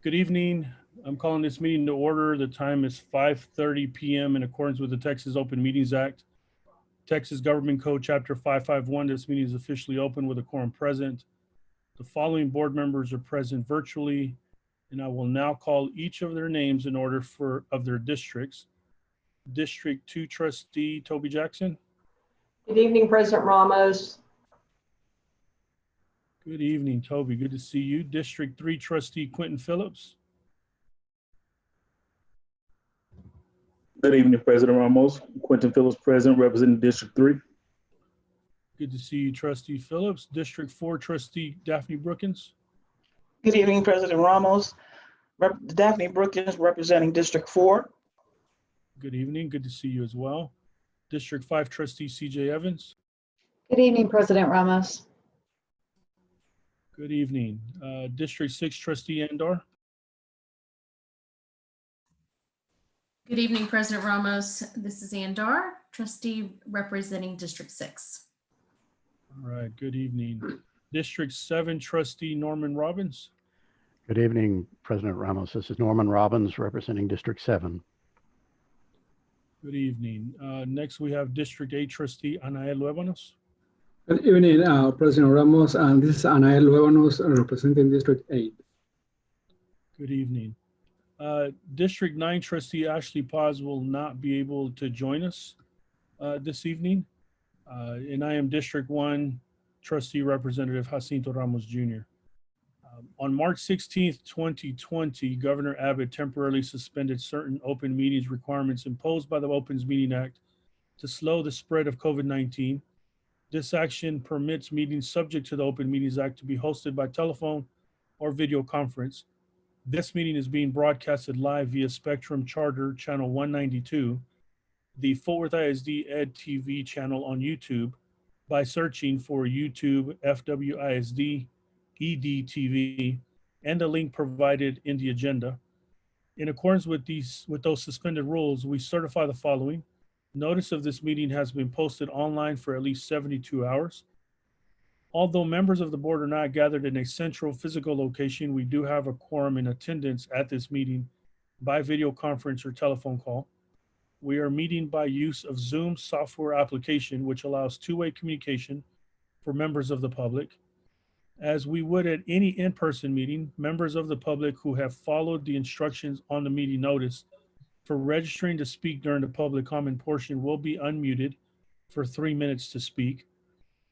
Good evening. I'm calling this meeting to order. The time is 5:30 p.m. in accordance with the Texas Open Meetings Act. Texas Government Code Chapter 551. This meeting is officially open with a quorum present. The following board members are present virtually, and I will now call each of their names in order of their districts. District 2 Trustee Toby Jackson. Good evening, President Ramos. Good evening, Toby. Good to see you. District 3 Trustee Quentin Phillips. Good evening, President Ramos. Quentin Phillips, present, representing District 3. Good to see you, Trustee Phillips. District 4 Trustee Daphne Brookins. Good evening, President Ramos. Daphne Brookins, representing District 4. Good evening. Good to see you as well. District 5 Trustee CJ Evans. Good evening, President Ramos. Good evening. District 6 Trustee Andor. Good evening, President Ramos. This is Andar, trustee representing District 6. All right, good evening. District 7 Trustee Norman Robbins. Good evening, President Ramos. This is Norman Robbins representing District 7. Good evening. Next, we have District 8 Trustee Anael Luevanos. Good evening, President Ramos, and this is Anael Luevanos representing District 8. Good evening. District 9 Trustee Ashley Paz will not be able to join us this evening. And I am District 1 Trustee Representative Jacinto Ramos Jr. On March 16th, 2020, Governor Abbott temporarily suspended certain open meetings requirements imposed by the Opens Meeting Act to slow the spread of COVID-19. This action permits meetings subject to the Open Meetings Act to be hosted by telephone or video conference. This meeting is being broadcasted live via Spectrum Charter Channel 192, the Fort Worth ISD Ed TV channel on YouTube by searching for YouTube FWISD EDTV and the link provided in the agenda. In accordance with those suspended rules, we certify the following. Notice of this meeting has been posted online for at least 72 hours. Although members of the board are not gathered in a central physical location, we do have a quorum in attendance at this meeting by video conference or telephone call. We are meeting by use of Zoom software application, which allows two-way communication for members of the public. As we would at any in-person meeting, members of the public who have followed the instructions on the meeting notice for registering to speak during the public comment portion will be unmuted for 3 minutes to speak.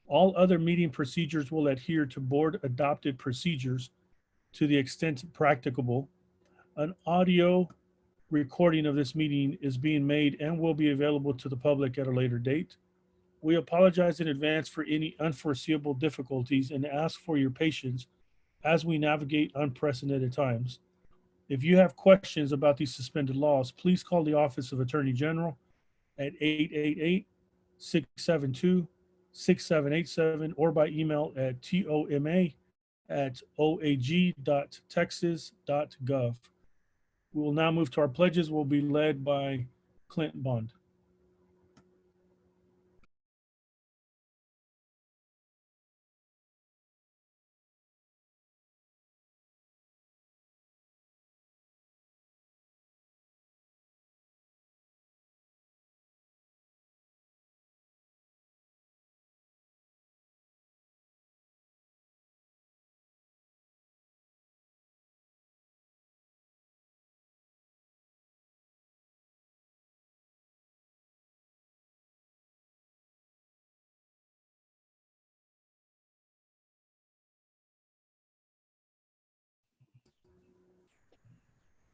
All other meeting procedures will adhere to board adopted procedures to the extent practicable. An audio recording of this meeting is being made and will be available to the public at a later date. We apologize in advance for any unforeseeable difficulties and ask for your patience as we navigate unprecedented times. If you have questions about these suspended laws, please call the Office of Attorney General at 888-672-6787 or by email at toma@oag.texas.gov. We will now move to our pledges. We'll be led by Clint Bond.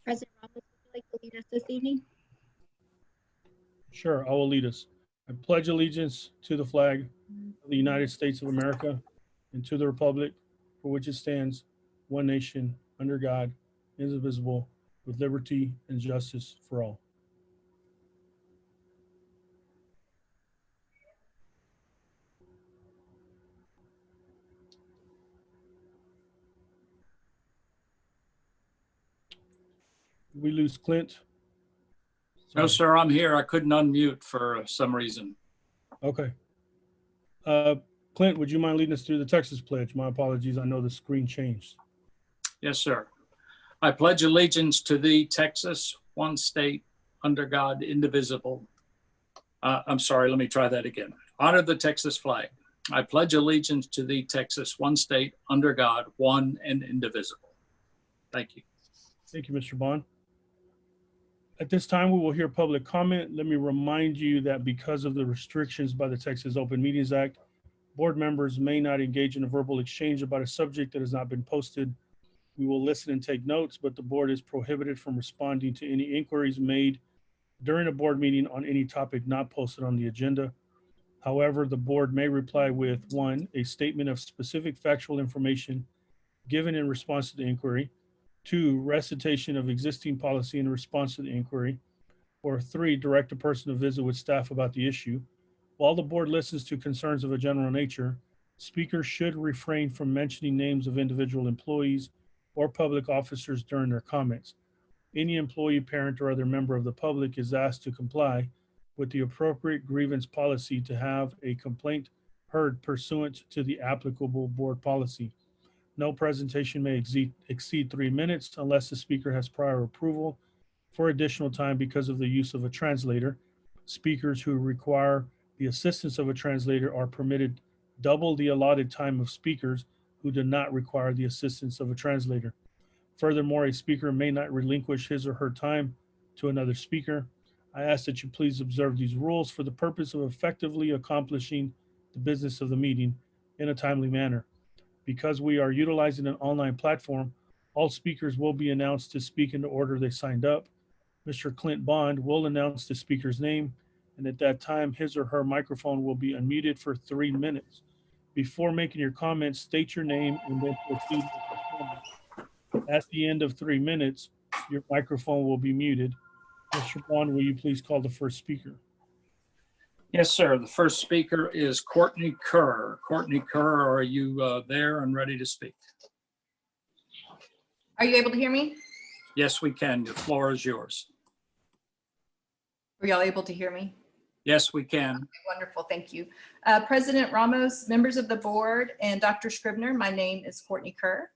President Ramos, would you like to lead us this evening? Sure, I will lead us. I pledge allegiance to the flag of the United States of America and to the republic for which it stands, one nation, under God, indivisible, with liberty and justice for all. Did we lose Clint? No, sir, I'm here. I couldn't unmute for some reason. Okay. Clint, would you mind leading us through the Texas pledge? My apologies. I know the screen changed. Yes, sir. I pledge allegiance to thee, Texas, one state, under God, indivisible. I'm sorry, let me try that again. Honor the Texas flag. I pledge allegiance to thee, Texas, one state, under God, one and indivisible. Thank you. Thank you, Mr. Bond. At this time, we will hear public comment. Let me remind you that because of the restrictions by the Texas Open Meetings Act, board members may not engage in a verbal exchange about a subject that has not been posted. We will listen and take notes, but the board is prohibited from responding to any inquiries made during a board meeting on any topic not posted on the agenda. However, the board may reply with 1, a statement of specific factual information given in response to the inquiry, 2, recitation of existing policy in response to the inquiry, or 3, direct a person to visit with staff about the issue. While the board listens to concerns of a general nature, speakers should refrain from mentioning names of individual employees or public officers during their comments. Any employee, parent, or other member of the public is asked to comply with the appropriate grievance policy to have a complaint heard pursuant to the applicable board policy. No presentation may exceed 3 minutes unless the speaker has prior approval for additional time because of the use of a translator. Speakers who require the assistance of a translator are permitted double the allotted time of speakers who do not require the assistance of a translator. Furthermore, a speaker may not relinquish his or her time to another speaker. I ask that you please observe these rules for the purpose of effectively accomplishing the business of the meeting in a timely manner. Because we are utilizing an online platform, all speakers will be announced to speak in the order they signed up. Mr. Clint Bond will announce the speaker's name, and at that time, his or her microphone will be unmuted for 3 minutes. Before making your comments, state your name and then proceed with your comment. At the end of 3 minutes, your microphone will be muted. Mr. Bond, will you please call the first speaker? Yes, sir. The first speaker is Courtney Kerr. Courtney Kerr, are you there and ready to speak? Are you able to hear me? Yes, we can. The floor is yours. Are y'all able to hear me? Yes, we can. Okay, wonderful, thank you. President Ramos, members of the board, and Dr. Scribner, my name is Courtney Kerr.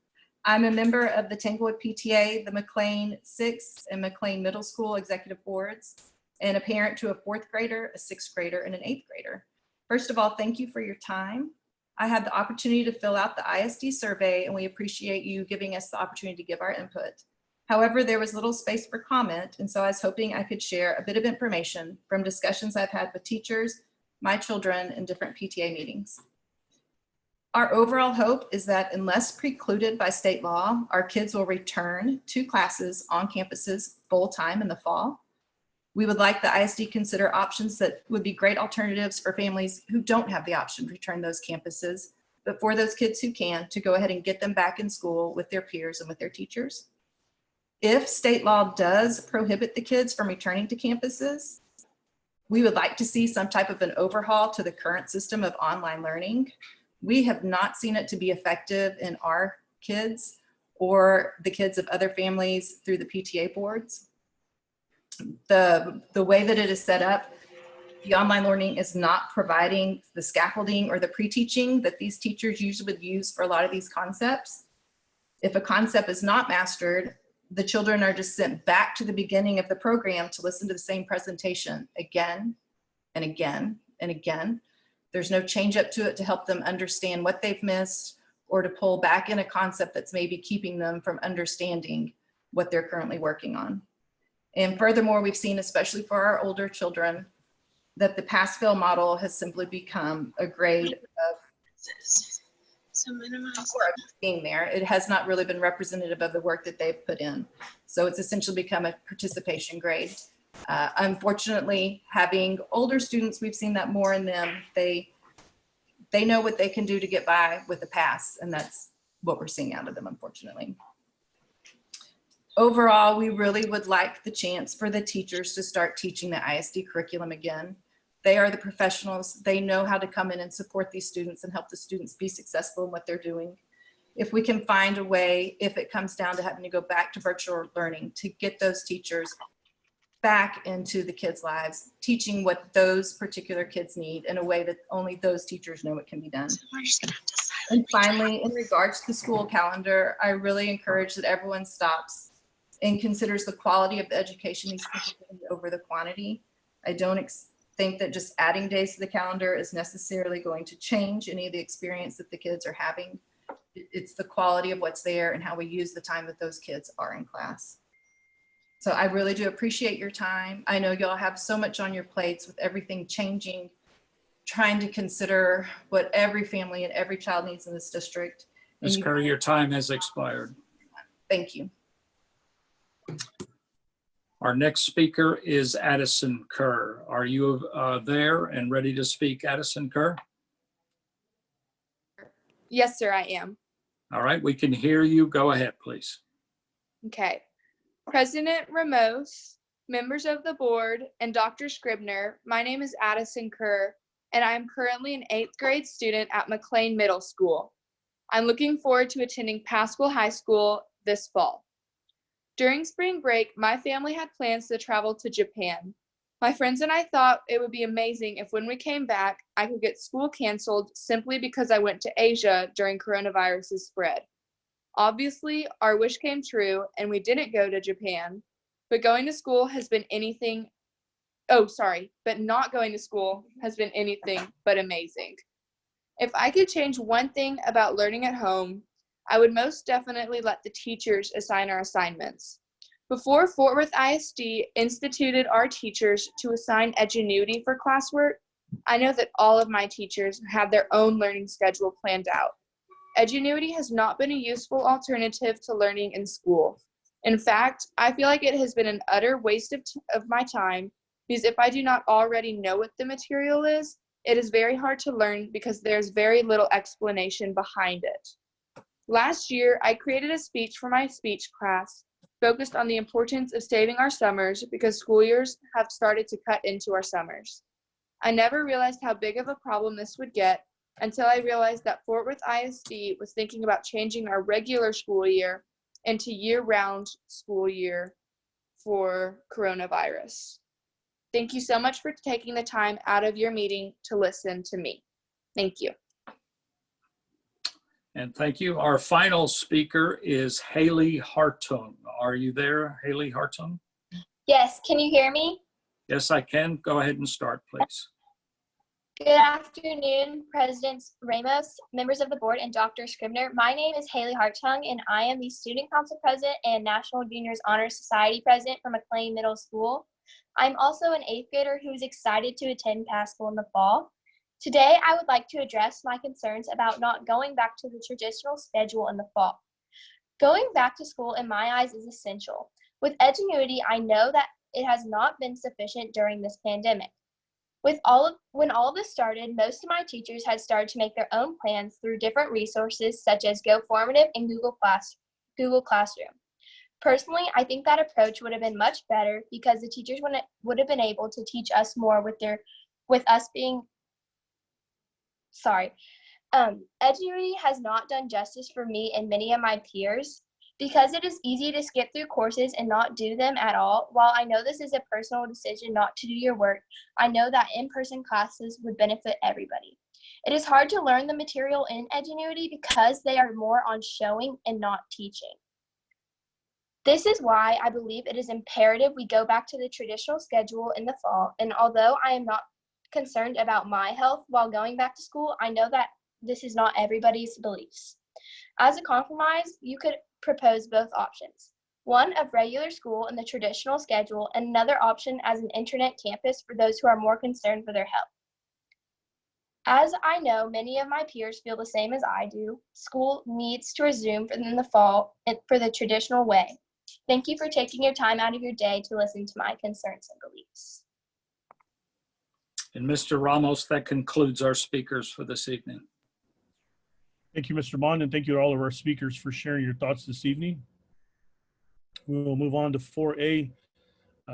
I'm a member of the Tanglewood PTA, the McLean 6th and McLean Middle School executive boards, and a parent to a 4th grader, a 6th grader, and an 8th grader. First of all, thank you for your time. I had the opportunity to fill out the ISD survey, and we appreciate you giving us the opportunity to give our input. However, there was little space for comment, and so I was hoping I could share a bit of information from discussions I've had with teachers, my children, and different PTA meetings. Our overall hope is that unless precluded by state law, our kids will return to classes on campuses full-time in the fall. We would like the ISD consider options that would be great alternatives for families who don't have the option to return those campuses, but for those kids who can, to go ahead and get them back in school with their peers and with their teachers. If state law does prohibit the kids from returning to campuses, we would like to see some type of an overhaul to the current system of online learning. We have not seen it to be effective in our kids or the kids of other families through the PTA boards. The way that it is set up, the online learning is not providing the scaffolding or the pre-teaching that these teachers usually would use for a lot of these concepts. If a concept is not mastered, the children are just sent back to the beginning of the program to listen to the same presentation again and again and again. There's no change up to it to help them understand what they've missed or to pull back in a concept that's maybe keeping them from understanding what they're currently working on. And furthermore, we've seen, especially for our older children, that the pass-fail model has simply become a grade of being there. It has not really been representative of the work that they've put in. So it's essentially become a participation grade. Unfortunately, having older students, we've seen that more in them. They know what they can do to get by with a pass, and that's what we're seeing out of them, unfortunately. Overall, we really would like the chance for the teachers to start teaching the ISD curriculum again. They are the professionals. They know how to come in and support these students and help the students be successful in what they're doing. If we can find a way, if it comes down to having to go back to virtual learning, to get those teachers back into the kids' lives, teaching what those particular kids need in a way that only those teachers know it can be done. And finally, in regards to the school calendar, I really encourage that everyone stops and considers the quality of the education these kids are getting over the quantity. I don't think that just adding days to the calendar is necessarily going to change any of the experience that the kids are having. It's the quality of what's there and how we use the time that those kids are in class. So I really do appreciate your time. I know y'all have so much on your plates with everything changing, trying to consider what every family and every child needs in this district. Ms. Kerr, your time has expired. Thank you. Our next speaker is Addison Kerr. Are you there and ready to speak, Addison Kerr? Yes, sir, I am. All right, we can hear you. Go ahead, please. Okay. President Ramos, members of the board, and Dr. Scribner, my name is Addison Kerr, and I am currently an 8th grade student at McLean Middle School. I'm looking forward to attending Pascal High School this fall. During spring break, my family had plans to travel to Japan. My friends and I thought it would be amazing if when we came back, I could get school canceled simply because I went to Asia during coronavirus's spread. Obviously, our wish came true and we didn't go to Japan, but going to school has been anything, but not going to school has been anything but amazing. If I could change one thing about learning at home, I would most definitely let the teachers assign our assignments. Before Fort Worth ISD instituted our teachers to assign Edgenuity for classwork, I know that all of my teachers have their own learning schedule planned out. Edgenuity has not been a useful alternative to learning in school. In fact, I feel like it has been an utter waste of my time because if I do not already know what the material is, it is very hard to learn because there's very little explanation behind it. Last year, I created a speech for my speech class focused on the importance of saving our summers because school years have started to cut into our summers. I never realized how big of a problem this would get until I realized that Fort Worth ISD was thinking about changing our regular school year into year-round school year for coronavirus. Thank you so much for taking the time out of your meeting to listen to me. Thank you. And thank you. Our final speaker is Haley Hartung. Are you there, Haley Hartung? Yes, can you hear me? Yes, I can. Go ahead and start, please. Good afternoon, President Ramos, members of the board, and Dr. Scribner. My name is Haley Hartung, and I am the Student Council President and National Juniors Honor Society President for McLean Middle School. I'm also an 8th grader who is excited to attend Pascal in the fall. Today, I would like to address my concerns about not going back to the traditional schedule in the fall. Going back to school, in my eyes, is essential. With Edgenuity, I know that it has not been sufficient during this pandemic. When all of this started, most of my teachers had started to make their own plans through different resources such as GoFormative and Google Classroom. Personally, I think that approach would have been much better because the teachers would have been able to teach us more Edgenuity has not done justice for me and many of my peers because it is easy to skip through courses and not do them at all. While I know this is a personal decision not to do your work, I know that in-person classes would benefit everybody. It is hard to learn the material in Edgenuity because they are more on showing and not teaching. This is why I believe it is imperative we go back to the traditional schedule in the fall, and although I am not concerned about my health while going back to school, I know that this is not everybody's beliefs. As a compromise, you could propose both options. One of regular school in the traditional schedule and another option as an internet campus for those who are more concerned for their health. As I know many of my peers feel the same as I do, school needs to resume in the fall for the traditional way. Thank you for taking your time out of your day to listen to my concerns and beliefs. And Mr. Ramos, that concludes our speakers for this evening. Thank you, Mr. Bond, and thank you to all of our speakers for sharing your thoughts this evening. We will move on to 4A.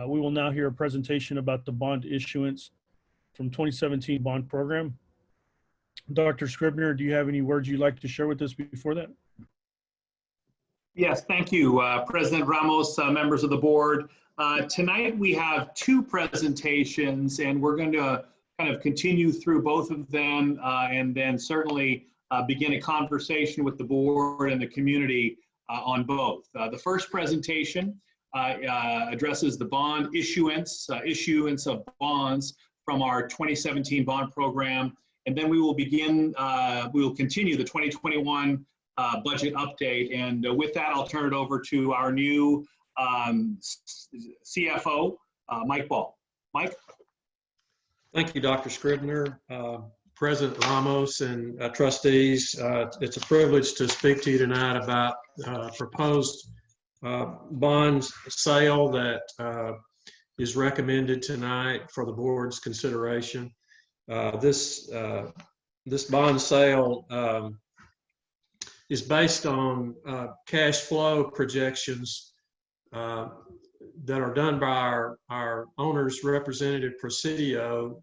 We will now hear a presentation about the bond issuance from 2017 bond program. Dr. Scribner, do you have any words you'd like to share with us before that? Yes, thank you, President Ramos, members of the board. Tonight we have two presentations, and we're going to kind of continue through both of them and then certainly begin a conversation with the board and the community on both. The first presentation addresses the bond issuance of bonds from our 2017 bond program. And then we will begin, we will continue the 2021 budget update. And with that, I'll turn it over to our new CFO, Mike Ball. Mike? Thank you, Dr. Scribner, President Ramos, and trustees. It's a privilege to speak to you tonight about proposed bond sale that is recommended tonight for the board's consideration. This bond sale is based on cash flow projections that are done by our owner's representative Presidio,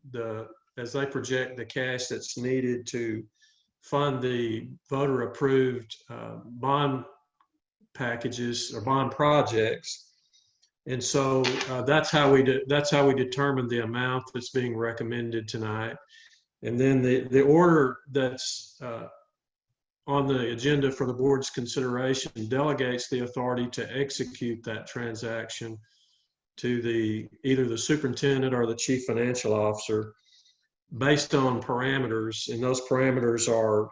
as they project the cash that's needed to fund the voter-approved bond packages or bond projects. And so that's how we determine the amount that's being recommended tonight. And then the order that's on the agenda for the board's consideration delegates the authority to execute that transaction to either the superintendent or the chief financial officer based on parameters. And those parameters are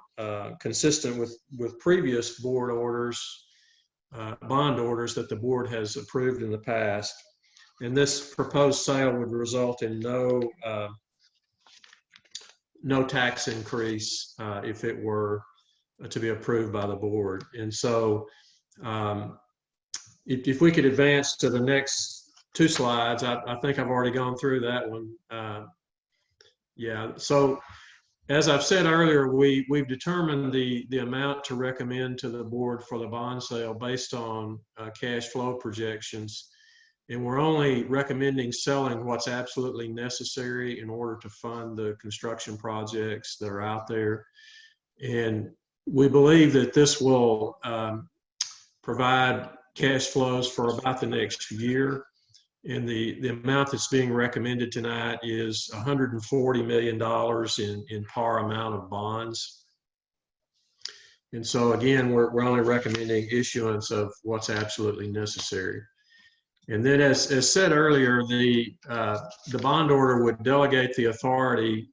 consistent with previous board orders, bond orders that the board has approved in the past. And this proposed sale would result in no tax increase if it were to be approved by the board. And so if we could advance to the next two slides, I think I've already gone through that one. Yeah, so as I've said earlier, we've determined the amount to recommend to the board for the bond sale based on cash flow projections. And we're only recommending selling what's absolutely necessary in order to fund the construction projects that are out there. And we believe that this will provide cash flows for about the next year. And the amount that's being recommended tonight is $140 million in par amount of bonds. And so again, we're only recommending issuance of what's absolutely necessary. And then as said earlier, the bond order would delegate the authority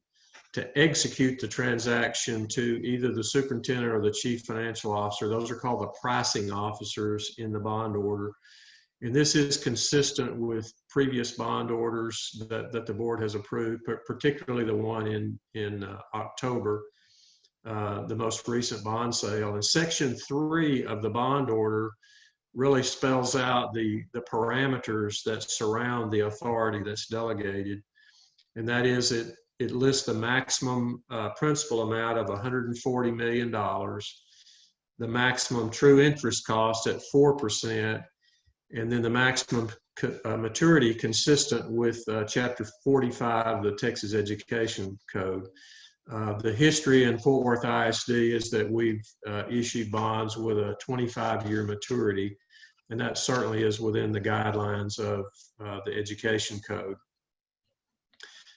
to execute the transaction to either the superintendent or the chief financial officer. Those are called the pricing officers in the bond order. And this is consistent with previous bond orders that the board has approved, particularly the one in October, the most recent bond sale. And Section 3 of the bond order really spells out the parameters that surround the authority that's delegated. And that is it lists the maximum principal amount of $140 million, the maximum true interest cost at 4%, and then the maximum maturity consistent with Chapter 45 of the Texas Education Code. The history in Fort Worth ISD is that we've issued bonds with a 25-year maturity, and that certainly is within the guidelines of the Education Code.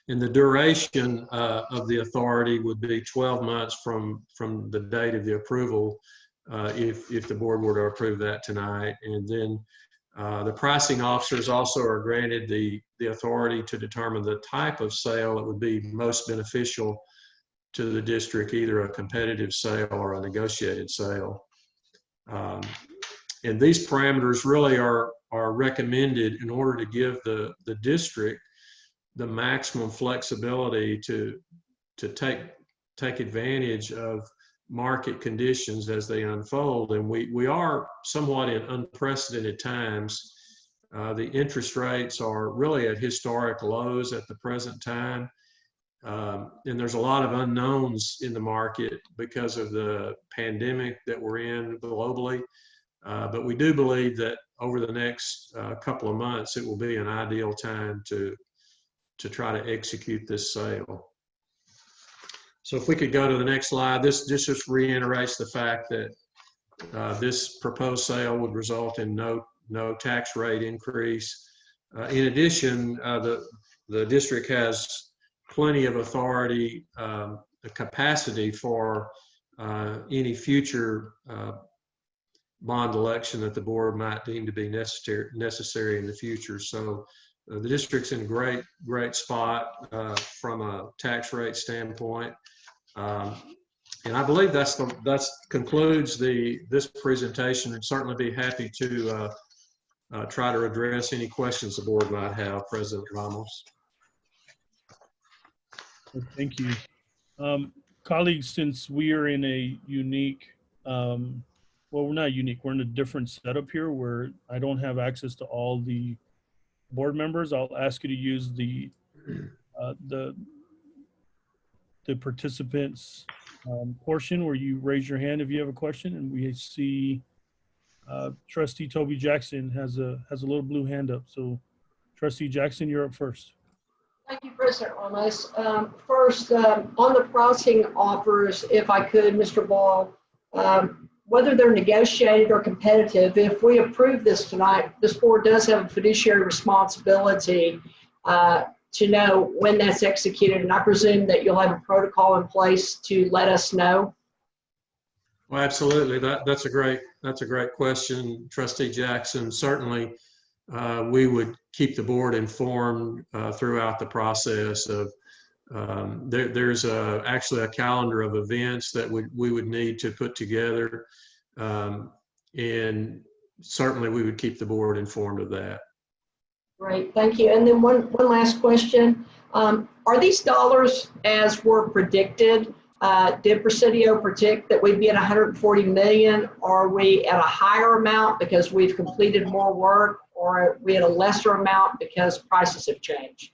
And the duration of the authority would be 12 months from the date of the approval if the board were to approve that tonight. And then the pricing officers also are granted the authority to determine the type of sale that would be most beneficial to the district, either a competitive sale or a negotiated sale. And these parameters really are recommended in order to give the district the maximum flexibility to take advantage of market conditions as they unfold. And we are somewhat in unprecedented times. The interest rates are really at historic lows at the present time. And there's a lot of unknowns in the market because of the pandemic that we're in globally. But we do believe that over the next couple of months, it will be an ideal time to try to execute this sale. So if we could go to the next slide, this just reiterates the fact that this proposed sale would result in no tax rate increase. In addition, the district has plenty of authority, the capacity for any future bond election that the board might deem to be necessary in the future. So the district's in a great spot from a tax rate standpoint. And I believe that concludes this presentation, and certainly be happy to try to address any questions the board might have, President Ramos. Thank you. Colleagues, since we are in a unique, well, we're not unique, we're in a different setup here where I don't have access to all the board members. I'll ask you to use the participants portion where you raise your hand if you have a question, and we see Trustee Toby Jackson has a little blue hand up. So Trustee Jackson, you're up first. Thank you, President Ramos. First, on the pricing offers, if I could, Mr. Ball, whether they're negotiated or competitive, if we approve this tonight, this board does have a fiduciary responsibility to know when that's executed, and I presume that you'll have a protocol in place to let us know. Well, absolutely. That's a great question, Trustee Jackson. Certainly, we would keep the board informed throughout the process of. There's actually a calendar of events that we would need to put together, and certainly we would keep the board informed of that. Great, thank you. And then one last question. Are these dollars as were predicted? Did Presidio predict that we'd be at 140 million? Or are we at a higher amount because we've completed more work, or are we at a lesser amount because prices have changed?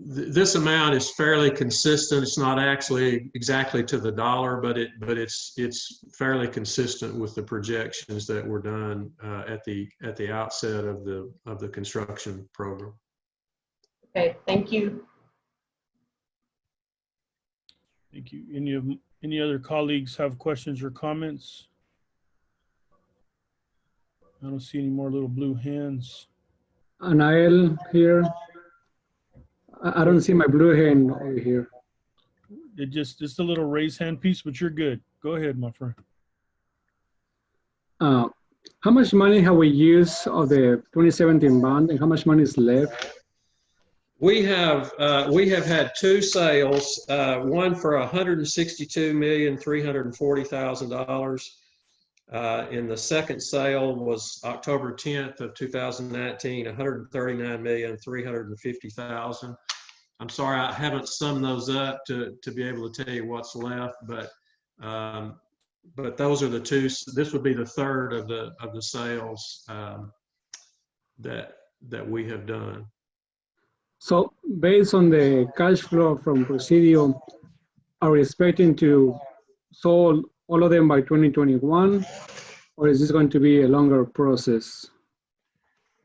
This amount is fairly consistent. It's not actually exactly to the dollar, but it's fairly consistent with the projections that were done at the outset of the construction program. Okay, thank you. Thank you. Any other colleagues have questions or comments? I don't see any more little blue hands. Anael here. I don't see my blue hand over here. Just a little raised hand piece, but you're good. Go ahead, my friend. How much money have we used of the 2017 bond, and how much money is left? We have had two sales, one for $162,340,000. And the second sale was October 10th of 2019, $139,350,000. I'm sorry, I haven't summed those up to be able to tell you what's left, but those are the two. This would be the third of the sales that we have done. So based on the cash flow from Presidio, are we expecting to sold all of them by 2021, or is this going to be a longer process?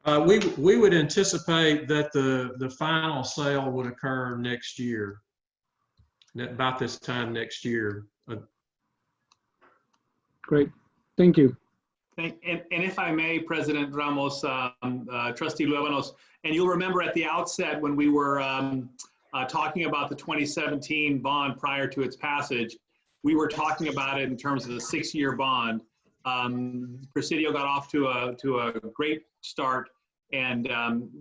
We would anticipate that the final sale would occur next year, about this time next year. Great, thank you. And if I may, President Ramos, Trustee Luevanos, and you'll remember at the outset when we were talking about the 2017 bond prior to its passage, we were talking about it in terms of the 6-year bond. Presidio got off to a great start, and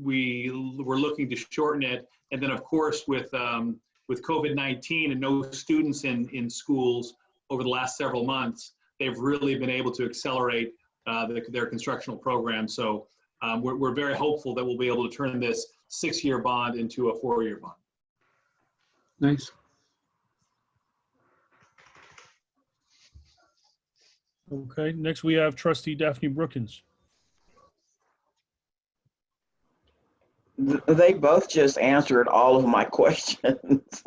we were looking to shorten it. And then, of course, with COVID-19 and no students in schools over the last several months, they've really been able to accelerate their constructional program. So we're very hopeful that we'll be able to turn this 6-year bond into a 4-year bond. Nice. Okay, next we have Trustee Daphne Brookins. They both just answered all of my questions.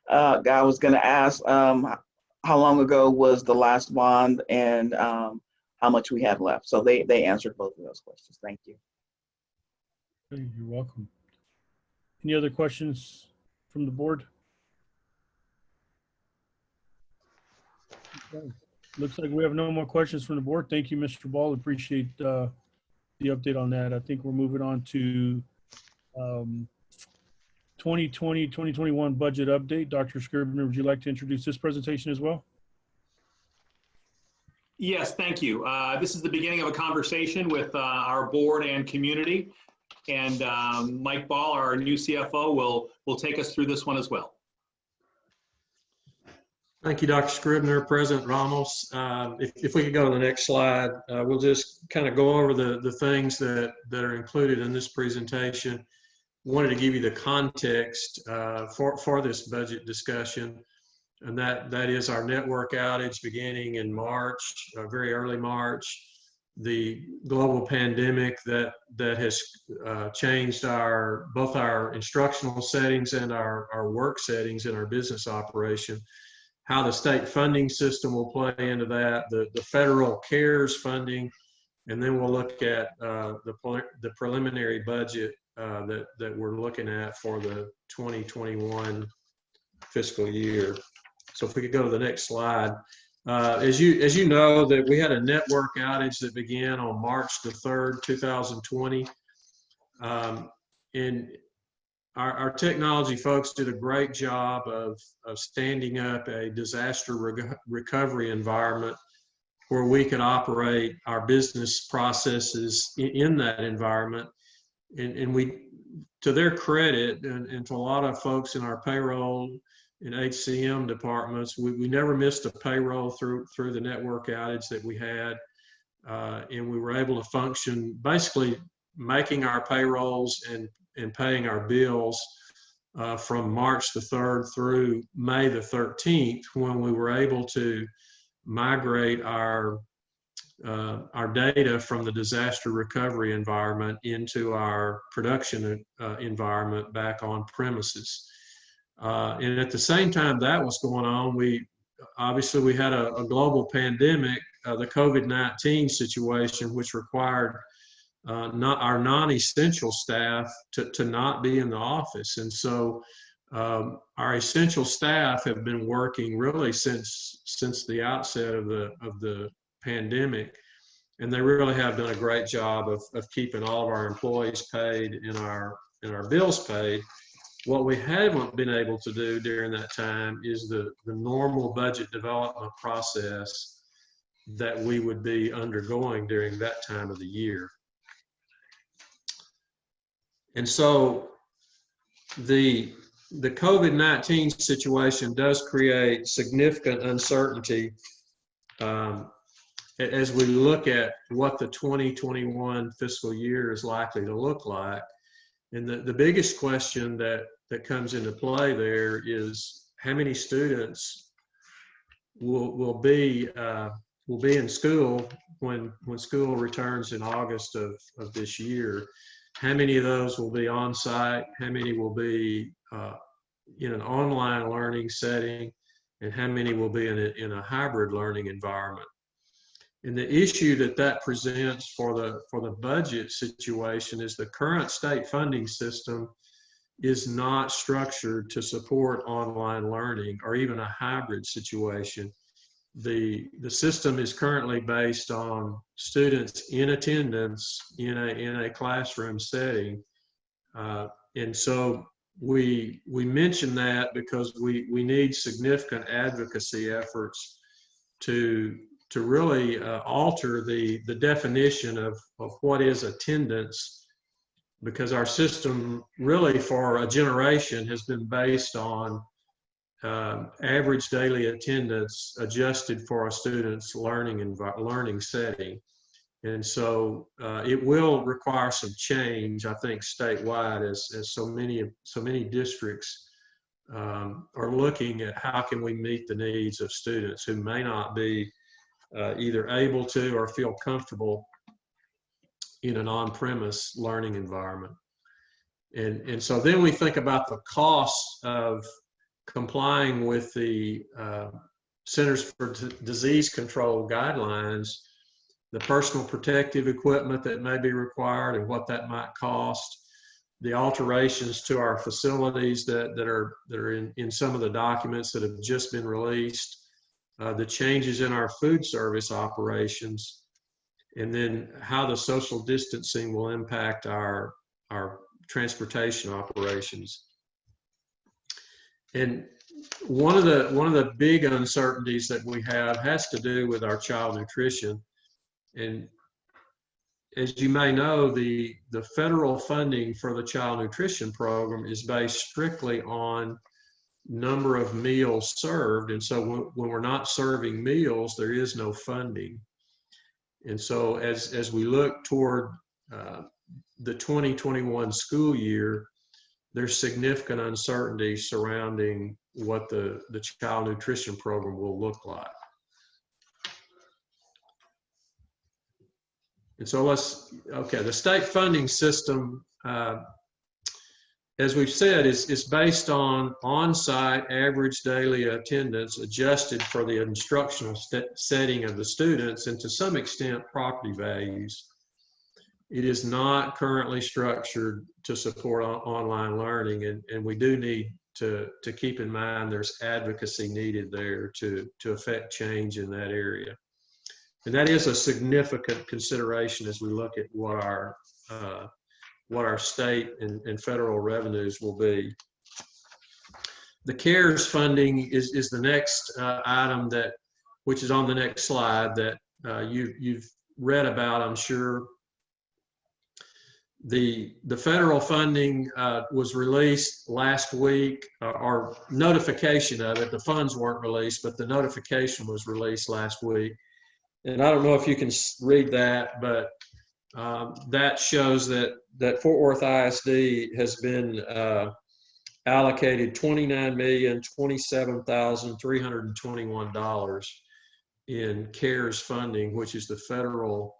I was going to ask how long ago was the last bond, and how much we have left. So they answered both of those questions. Thank you. Okay, you're welcome. Any other questions from the board? Okay. Looks like we have no more questions from the board. Thank you, Mr. Ball. Appreciate the update on that. I think we're moving on to 2020-2021 budget update. Dr. Scribner, would you like to introduce this presentation as well? Yes, thank you. This is the beginning of a conversation with our board and community. And Mike Ball, our new CFO, will take us through this one as well. Thank you, Dr. Scribner, President Ramos. If we could go to the next slide, we'll just kind of go over the things that are included in this presentation. Wanted to give you the context for this budget discussion, and that is our network outage beginning in March, very early March, the global pandemic that has changed both our instructional settings and our work settings in our business operation, how the state funding system will play into that, the federal CARES funding, and then we'll look at the preliminary budget that we're looking at for the 2021 fiscal year. So if we could go to the next slide. As you know, that we had a network outage that began on March the 3rd, 2020. And our technology folks did a great job of standing up a disaster recovery environment where we could operate our business processes in that environment. And we, to their credit, and to a lot of folks in our payroll and HCM departments, we never missed a payroll through the network outage that we had. And we were able to function, basically making our payrolls and paying our bills from March the 3rd through May the 13th, when we were able to migrate our data from the disaster recovery environment into our production environment back on premises. And at the same time that was going on, we had a global pandemic, the COVID-19 situation, which required our non-essential staff to not be in the office. And so our essential staff have been working really since the outset of the pandemic, and they really have done a great job of keeping all of our employees paid and our bills paid. What we haven't been able to do during that time is the normal budget development process that we would be undergoing during that time of the year. And so the COVID-19 situation does create significant uncertainty as we look at what the 2021 fiscal year is likely to look like. And the biggest question that comes into play there is how many students will be in school when school returns in August of this year. How many of those will be on site? How many will be in an online learning setting? And how many will be in a hybrid learning environment? And the issue that presents for the budget situation is the current state funding system is not structured to support online learning or even a hybrid situation. The system is currently based on students in attendance in a classroom setting. And so we mention that because we need significant advocacy efforts to really alter the definition of what is attendance, because our system really for a generation has been based on average daily attendance adjusted for a student's learning setting. And so it will require some change, I think, statewide, as so many districts are looking at how can we meet the needs of students who may not be either able to or feel comfortable in an on-premise learning environment. And so then we think about the costs of complying with the Centers for Disease Control guidelines, the personal protective equipment that may be required and what that might cost, the alterations to our facilities that are in some of the documents that have just been released, the changes in our food service operations, and then how the social distancing will impact our transportation operations. And one of the big uncertainties that we have has to do with our child nutrition. And as you may know, the federal funding for the child nutrition program is based strictly on number of meals served. And so when we're not serving meals, there is no funding. And so as we look toward the 2021 school year, there's significant uncertainty surrounding what the child nutrition program will look like. And so the state funding system, as we've said, is based on on-site average daily attendance adjusted for the instructional setting of the students and to some extent property values. It is not currently structured to support online learning, and we do need to keep in mind there's advocacy needed there to affect change in that area. And that is a significant consideration as we look at what our state and federal revenues will be. The CARES funding is the next item which is on the next slide that you've read about, I'm sure. The federal funding was released last week, or notification of it. The funds weren't released, but the notification was released last week. And I don't know if you can read that, but that shows that Fort Worth ISD has been allocated $29,027,321 in CARES funding, which is the federal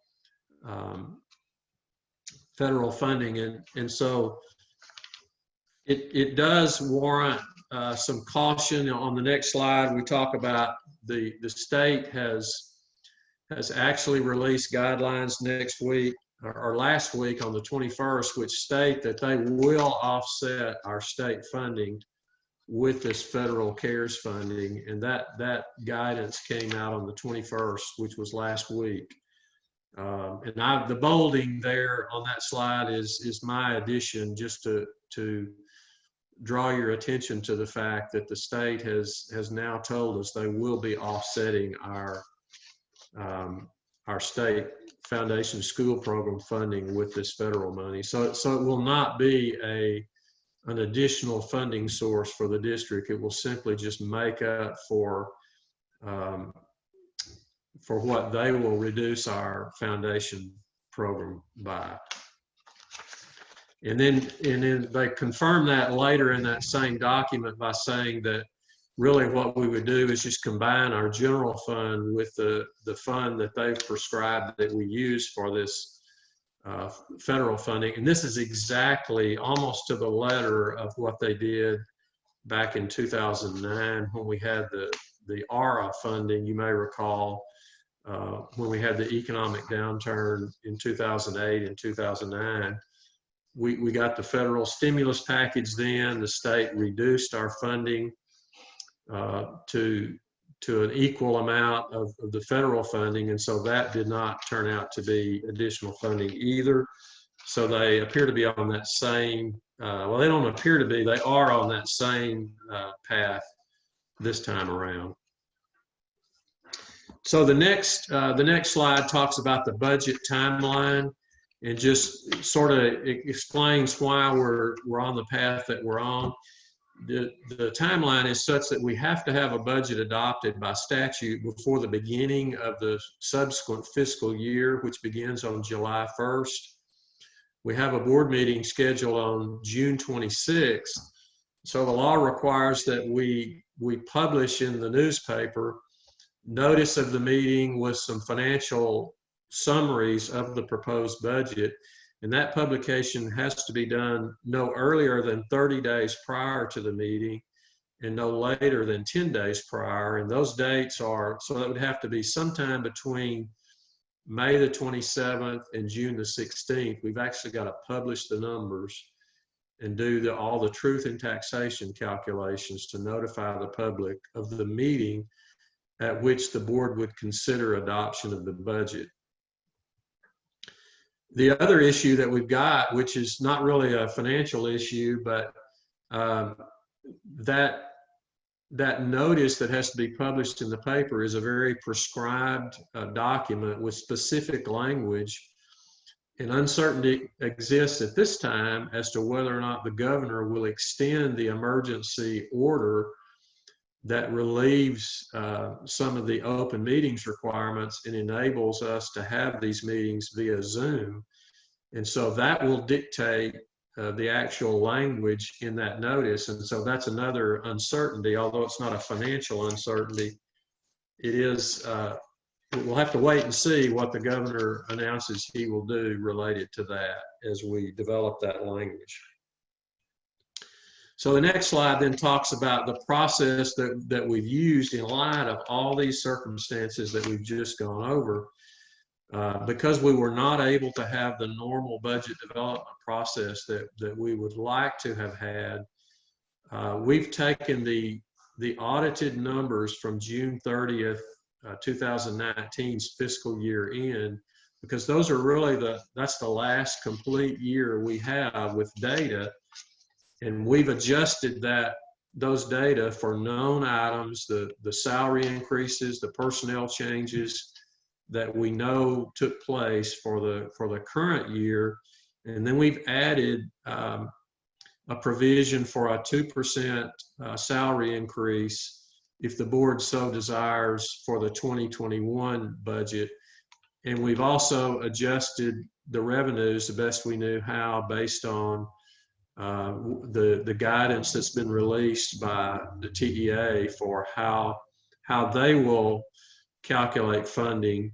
funding. And so it does warrant some caution. On the next slide, we talk about the state has actually released guidelines next week or last week on the 21st, which state that they will offset our state funding with this federal CARES funding. And that guidance came out on the 21st, which was last week. And the bolding there on that slide is my addition, just to draw your attention to the fact that the state has now told us they will be offsetting our state foundation school program funding with this federal money. So it will not be an additional funding source for the district. It will simply just make up for what they will reduce our foundation program by. And then they confirm that later in that same document by saying that really what we would do is just combine our general fund with the fund that they've prescribed that we use for this federal funding. And this is exactly almost to the letter of what they did back in 2009 when we had the ARA funding. You may recall when we had the economic downturn in 2008 and 2009. We got the federal stimulus package then. The state reduced our funding to an equal amount of the federal funding, and so that did not turn out to be additional funding either. So they appear to be on that same, well, they don't appear to be, they are on that same path this time around. So the next slide talks about the budget timeline and just sort of explains why we're on the path that we're on. The timeline is such that we have to have a budget adopted by statute before the beginning of the subsequent fiscal year, which begins on July 1st. We have a board meeting scheduled on June 26th. So the law requires that we publish in the newspaper notice of the meeting with some financial summaries of the proposed budget. And that publication has to be done no earlier than 30 days prior to the meeting and no later than 10 days prior. And those dates are, so that would have to be sometime between May the 27th and June the 16th. We've actually got to publish the numbers and do all the truth in taxation calculations to notify the public of the meeting at which the board would consider adoption of the budget. The other issue that we've got, which is not really a financial issue, but that that notice that has to be published in the paper is a very prescribed document with specific language. And uncertainty exists at this time as to whether or not the governor will extend the emergency order that relieves some of the open meetings requirements and enables us to have these meetings via Zoom. And so that will dictate the actual language in that notice. And so that's another uncertainty, although it's not a financial uncertainty. It is, we'll have to wait and see what the governor announces he will do related to that as we develop that language. So the next slide then talks about the process that we've used in light of all these circumstances that we've just gone over. Because we were not able to have the normal budget development process that we would like to have had, we've taken the audited numbers from June 30th, 2019's fiscal year end, because those are really that's the last complete year we have with data. And we've adjusted those data for known items, the salary increases, the personnel changes that we know took place for the current year. And then we've added a provision for a 2% salary increase if the board so desires for the 2021 budget. And we've also adjusted the revenues the best we knew how based on the guidance that's been released by the TEA for how they will calculate funding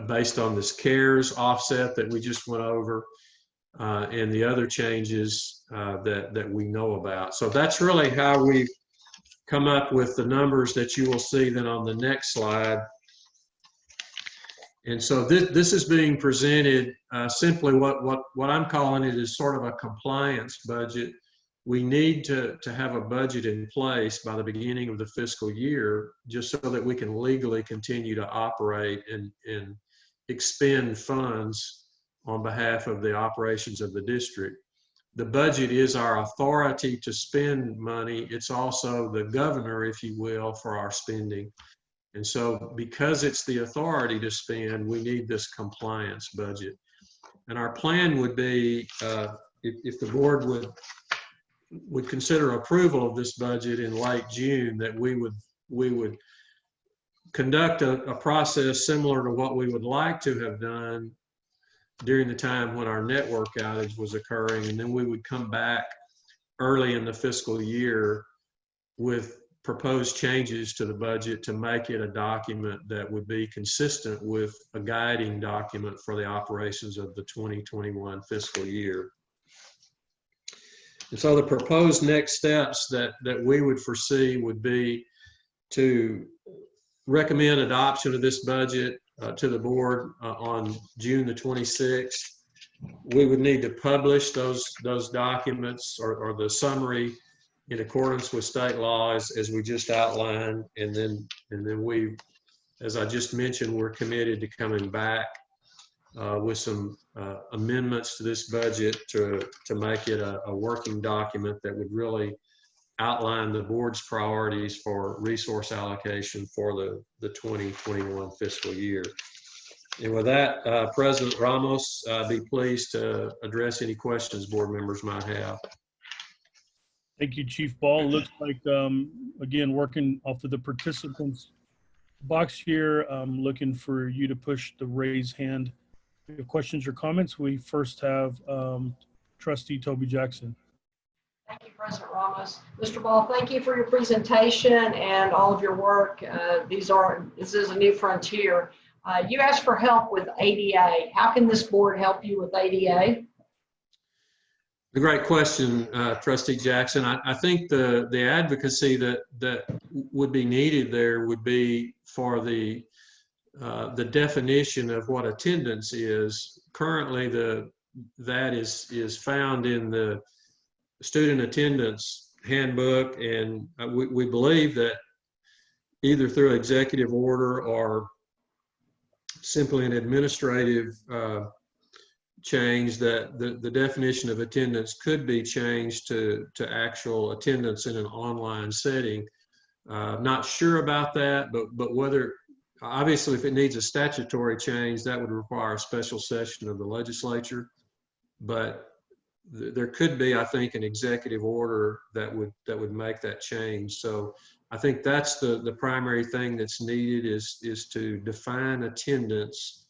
based on this CARES offset that we just went over and the other changes that we know about. So that's really how we've come up with the numbers that you will see then on the next slide. And so this is being presented simply what I'm calling it is sort of a compliance budget. We need to have a budget in place by the beginning of the fiscal year just so that we can legally continue to operate and expend funds on behalf of the operations of the district. The budget is our authority to spend money. It's also the governor, if you will, for our spending. And so because it's the authority to spend, we need this compliance budget. And our plan would be, if the board would consider approval of this budget in late June, that we would conduct a process similar to what we would like to have done during the time when our network outage was occurring. And then we would come back early in the fiscal year with proposed changes to the budget to make it a document that would be consistent with a guiding document for the operations of the 2021 fiscal year. And so the proposed next steps that we would foresee would be to recommend adoption of this budget to the board on June the 26th. We would need to publish those documents or the summary in accordance with state laws as we just outlined, and then we, as I just mentioned, we're committed to coming back with some amendments to this budget to make it a working document that would really outline the board's priorities for resource allocation for the 2021 fiscal year. And with that, President Ramos, I'd be pleased to address any questions board members might have. Thank you, Chief Ball. Looks like, again, working off of the participants box here, I'm looking for you to push the raise hand. If you have questions or comments, we first have Trustee Toby Jackson. Thank you, President Ramos. Mr. Ball, thank you for your presentation and all of your work. This is a new frontier. You asked for help with ADA. How can this board help you with ADA? A great question, Trustee Jackson. I think the advocacy that would be needed there would be for the definition of what attendance is. Currently, that is found in the student attendance handbook, and we believe that either through executive order or simply an administrative change, that the definition of attendance could be changed to actual attendance in an online setting. Not sure about that, but whether, obviously, if it needs a statutory change, that would require a special session of the legislature. But there could be, I think, an executive order that would make that change. So I think that's the primary thing that's needed is to define attendance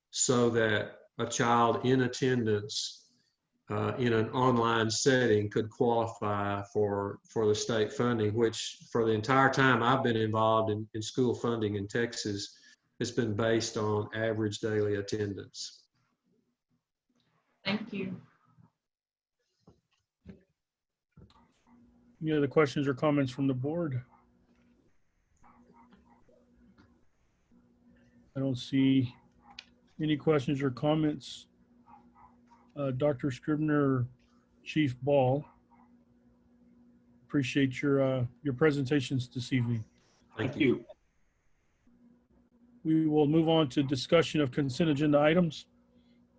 so that a child in attendance in an online setting could qualify for the state funding, which for the entire time I've been involved in school funding in Texas, it's been based on average daily attendance. Thank you. Any other questions or comments from the board? I don't see any questions or comments. Dr. Scribner, Chief Ball, appreciate your presentations this evening. Thank you. We will move on to discussion of consent agenda items.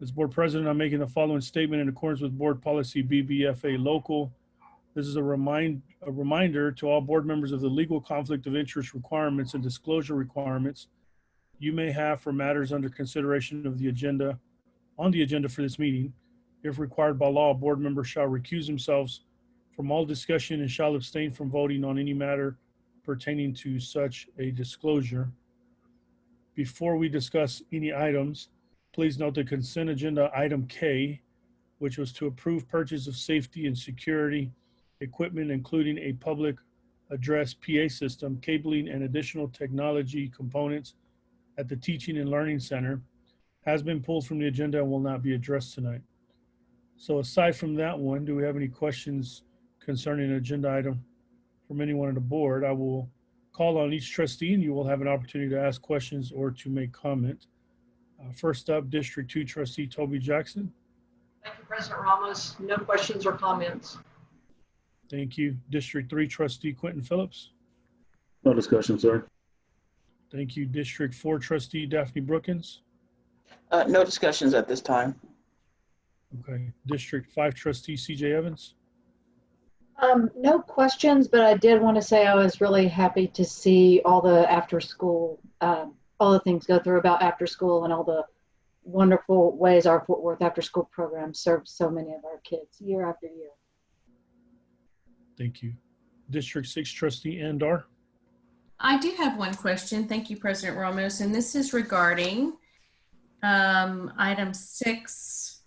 As board president, I'm making the following statement in accordance with board policy BBFA local. This is a reminder to all board members of the legal conflict of interest requirements and disclosure requirements you may have for matters under consideration of the agenda, on the agenda for this meeting. If required by law, board members shall recuse themselves from all discussion and shall abstain from voting on any matter pertaining to such a disclosure. Before we discuss any items, please note the consent agenda item K, which was to approve purchase of safety and security equipment, including a public address PA system, cabling, and additional technology components at the Teaching and Learning Center, has been pulled from the agenda and will not be addressed tonight. So aside from that one, do we have any questions concerning an agenda item from anyone on the board? I will call on each trustee and you will have an opportunity to ask questions or to make comment. First up, District 2 Trustee Toby Jackson. Thank you, President Ramos. No questions or comments. Thank you. District 3 Trustee Quentin Phillips. No discussion, sir. Thank you. District 4 Trustee Daphne Brookins. No discussions at this time. Okay. District 5 Trustee CJ Evans. No questions, but I did want to say I was really happy to see all the after school, all the things go through about after school and all the wonderful ways our Fort Worth after school program serves so many of our kids year after year. Thank you. District 6 Trustee Andar. I do have one question. Thank you, President Ramos. And this is regarding item 6J.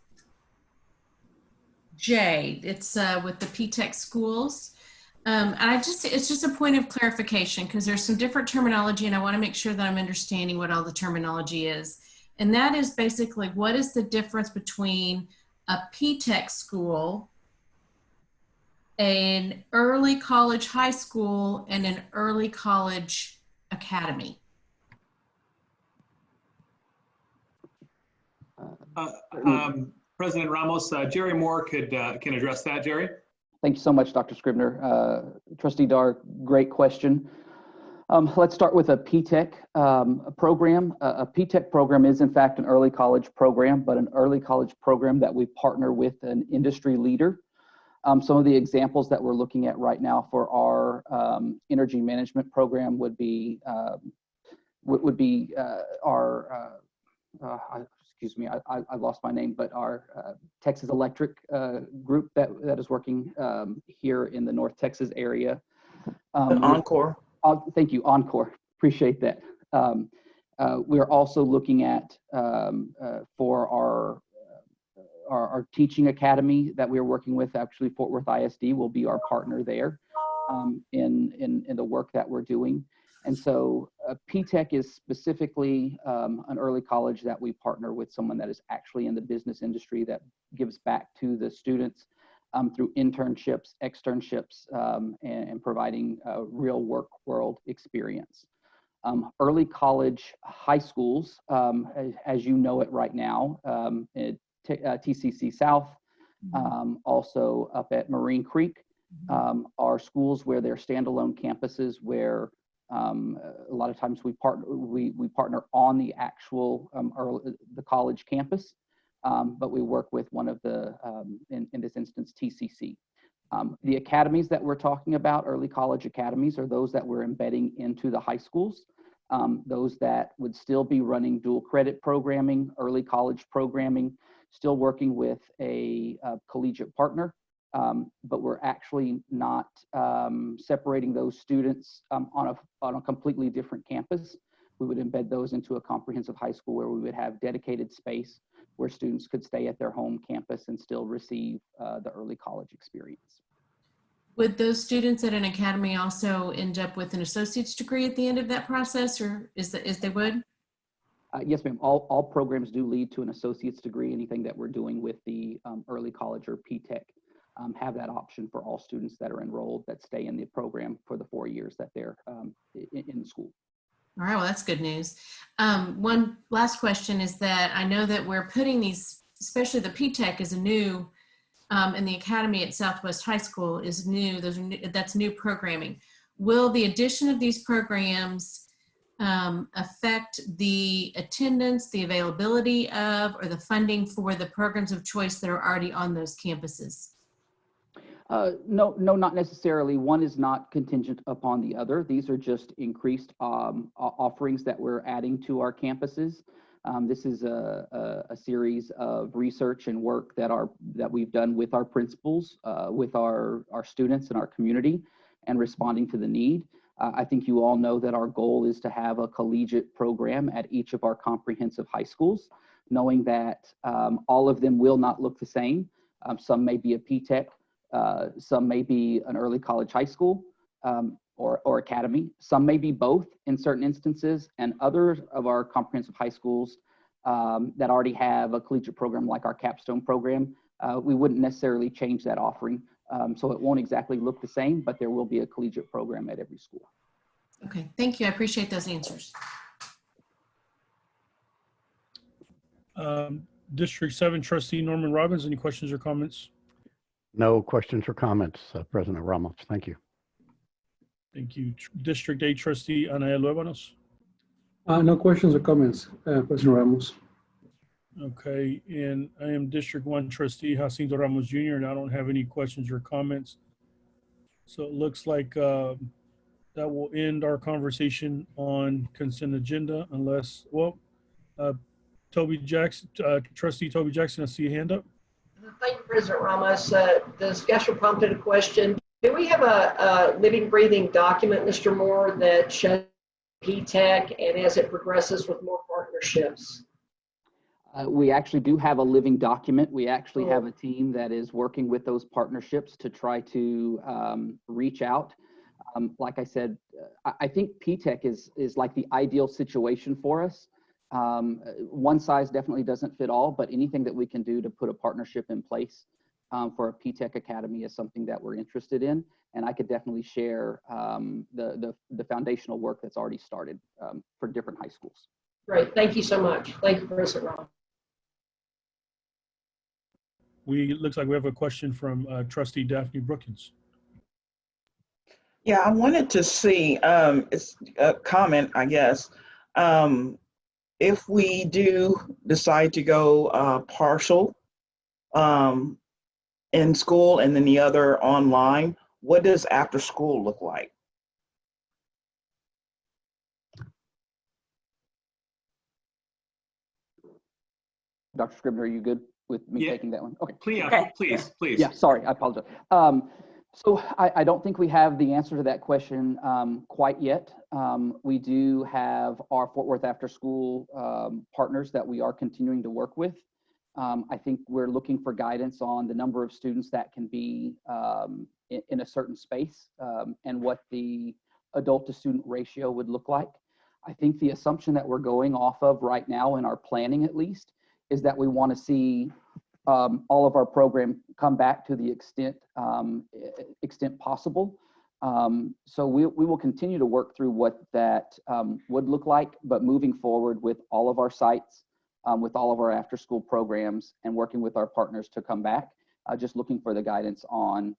It's with the PTEC schools. And it's just a point of clarification because there's some different terminology and I want to make sure that I'm understanding what all the terminology is. And that is basically, what is the difference between a PTEC school, an early college high school, and an early college academy? President Ramos, Jerry Moore can address that. Jerry? Thank you so much, Dr. Scribner. Trustee Dar, great question. Let's start with a PTEC program. A PTEC program is in fact an early college program, but an early college program that we partner with an industry leader. Some of the examples that we're looking at right now for our energy management program would be our excuse me, I lost my name, but our Texas Electric group that is working here in the North Texas area. Encore. Thank you, Encore. Appreciate that. We're also looking at for our teaching academy that we're working with. Actually, Fort Worth ISD will be our partner there in the work that we're doing. And so PTEC is specifically an early college that we partner with someone that is actually in the business industry that gives back to the students through internships, externships, and providing a real work world experience. Early college high schools, as you know it right now, TCC South, also up at Marine Creek, are schools where they're standalone campuses where a lot of times we partner on the actual the college campus, but we work with one of the in this instance TCC. The academies that we're talking about, early college academies, are those that we're embedding into the high schools. Those that would still be running dual credit programming, early college programming, still working with a collegiate partner, but we're actually not separating those students on a completely different campus. We would embed those into a comprehensive high school where we would have dedicated space where students could stay at their home campus and still receive the early college experience. Would those students at an academy also end up with an associate's degree at the end of that process, or is they would? Yes, ma'am. All programs do lead to an associate's degree. Anything that we're doing with the early college or P-TECH have that option for all students that are enrolled that stay in the program for the 4 years that they're in school. All right, well, that's good news. One last question is that I know that we're putting these, especially the P-TECH is a new, and the Academy at Southwest High School is new. That's new programming. Will the addition of these programs affect the attendance, the availability of, or the funding for the programs of choice that are already on those campuses? No, not necessarily. One is not contingent upon the other. These are just increased offerings that we're adding to our campuses. This is a series of research and work that we've done with our principals, with our students and our community, and responding to the need. I think you all know that our goal is to have a collegiate program at each of our comprehensive high schools, knowing that all of them will not look the same. Some may be a P-TECH, some may be an early college high school or academy. Some may be both in certain instances, and others of our comprehensive high schools that already have a collegiate program like our capstone program, we wouldn't necessarily change that offering. So it won't exactly look the same, but there will be a collegiate program at every school. Okay, thank you. I appreciate those answers. District 7 Trustee Norman Robbins, any questions or comments? No questions or comments, President Ramos. Thank you. Thank you. District 8 Trustee Anael Luevanos. No questions or comments, President Ramos. Okay, and I am District 1 Trustee Jacinto Ramos Jr., and I don't have any questions or comments. So it looks like that will end our conversation on consent agenda unless, well, Toby Jackson, Trustee Toby Jackson, I see a hand up. Thank you, President Ramos. The discussion prompted a question. Do we have a living, breathing document, Mr. Moore, that shows P-TECH and as it progresses with more partnerships? We actually do have a living document. We actually have a team that is working with those partnerships to try to reach out. Like I said, I think P-TECH is like the ideal situation for us. One size definitely doesn't fit all, but anything that we can do to put a partnership in place for a P-TECH Academy is something that we're interested in. And I could definitely share the foundational work that's already started for different high schools. Great, thank you so much. Thank you, President Ramos. Looks like we have a question from Trustee Daphne Brookins. Yeah, I wanted to see, it's a comment, I guess. If we do decide to go partial in school and then the other online, what does after school look like? Dr. Scribner, are you good with me taking that one? Okay. Please, Okay. please. Yeah, sorry, I apologize. So I don't think we have the answer to that question quite yet. We do have our Fort Worth after school partners that we are continuing to work with. I think we're looking for guidance on the number of students that can be in a certain space and what the adult to student ratio would look like. I think the assumption that we're going off of right now in our planning, at least, is that we want to see all of our program come back to the extent possible. So we will continue to work through what that would look like, but moving forward with all of our sites, with all of our after school programs, and working with our partners to come back, just looking for the guidance on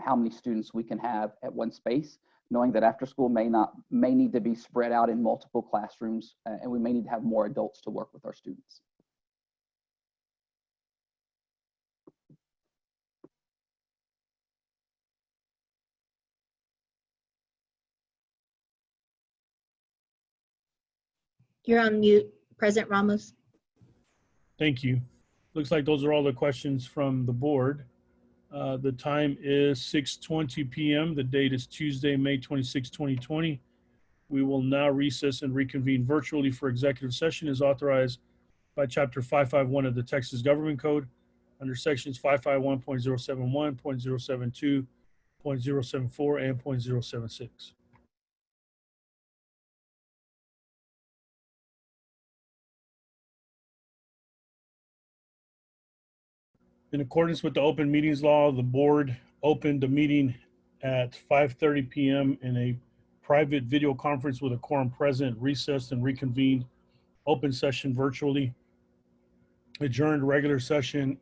how many students we can have at one space, knowing that after school may need to be spread out in multiple classrooms, and we may need to have more adults to work with our students. You're on mute, President Ramos. Thank you. Looks like those are all the questions from the board. The time is 6:20 p.m. The date is Tuesday, May 26, 2020. We will now recess and reconvene virtually for executive session as authorized by Chapter 551 of the Texas Government Code under Sections 551.071, .072, .074, and .076. In accordance with the open meetings law, the board opened the meeting at 5:30 p.m. in a private video conference with a quorum present, recessed and reconvened open session virtually, adjourned regular session,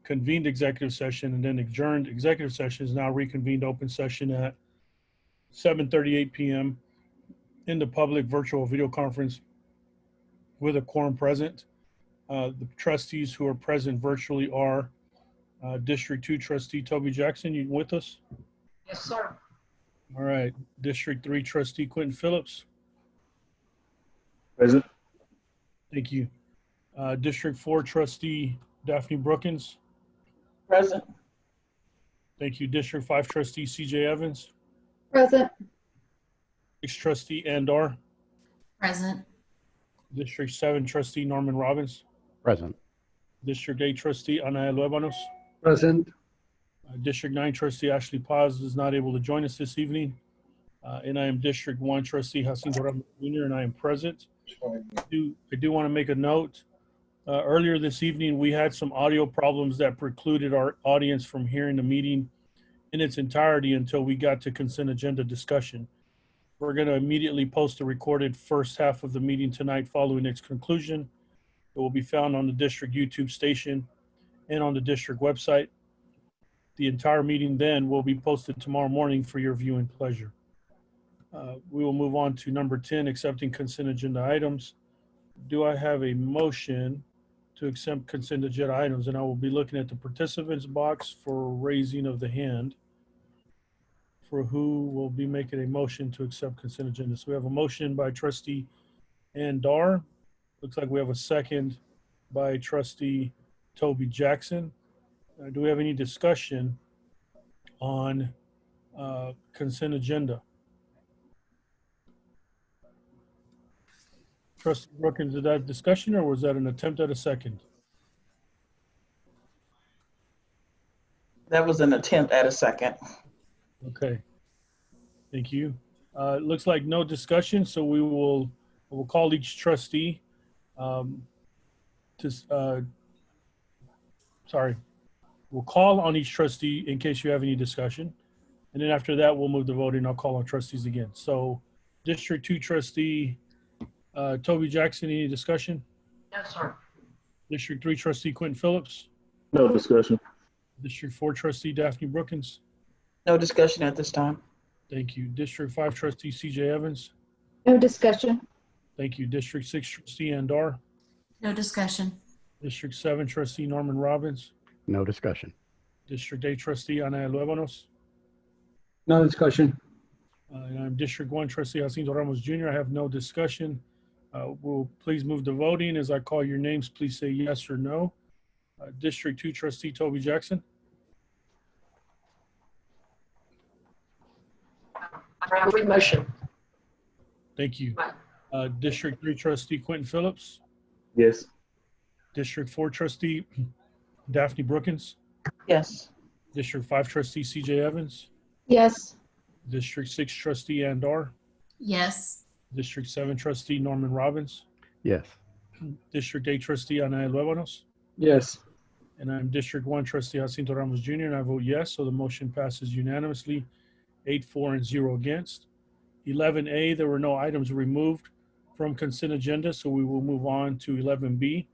convened executive session, and then adjourned executive session is now reconvened open session at 7:38 p.m. in the public virtual video conference with a quorum present. The trustees who are present virtually are District 2 Trustee Toby Jackson, you with us? Yes, sir. All right. District 3 Trustee Quentin Phillips. Present. Thank you. District 4 Trustee Daphne Brookins. Present. Thank you. District 5 Trustee CJ Evans. Present. 6 Trustee Andar. Present. District 7 Trustee Norman Robbins. Present. District 8 Trustee Ana Luebanos. Present. District 9 Trustee Ashley Paz is not able to join us this evening. And I am District 1 Trustee Jacinto Ramos Jr. and I am present. I do want to make a note. Earlier this evening, we had some audio problems that precluded our audience from hearing the meeting in its entirety until we got to consent agenda discussion. We're going to immediately post a recorded first half of the meeting tonight following its conclusion. It will be found on the district YouTube station and on the district website. The entire meeting then will be posted tomorrow morning for your viewing pleasure. We will move on to number 10, accepting consent agenda items. Do I have a motion to accept consent agenda items? And I will be looking at the participants box for raising of the hand for who will be making a motion to accept consent agenda. So we have a motion by Trustee Andar. Looks like we have a second by Trustee Toby Jackson. Do we have any discussion on consent agenda? Trustee Brookins, did that discussion or was that an attempt at a second? That was an attempt at a second. Okay. Thank you. It looks like no discussion, so we'll call each trustee we'll call on each trustee in case you have any discussion. And then after that, we'll move the voting. I'll call on trustees again. So District 2 Trustee Toby Jackson, any discussion? Yes, sir. District 3 Trustee Quentin Phillips. No discussion. District 4 Trustee Daphne Brookins. No discussion at this time. Thank you. District 5 Trustee CJ Evans. No discussion. Thank you. District 6 Trustee Andar. No discussion. District 7 Trustee Norman Robbins. No discussion. District 8 Trustee Ana Luebanos. No discussion. And I'm District 1 Trustee Jacinto Ramos Jr. I have no discussion. We'll please move to voting. As I call your names, please say yes or no. District 2 Trustee Toby Jackson. Round motion. Thank you. District 3 Trustee Quentin Phillips. Yes. District 4 Trustee Daphne Brookins. Yes. District 5 Trustee CJ Evans. Yes. District 6 Trustee Andar. Yes. District 7 Trustee Norman Robbins. Yes. District 8 Trustee Ana Luebanos. Yes. And I'm District 1 Trustee Jacinto Ramos Jr. and I vote yes, so the motion passes unanimously, 8-4 and 0 against. 11A, there were no items removed from consent agenda, so we will move on to 11B.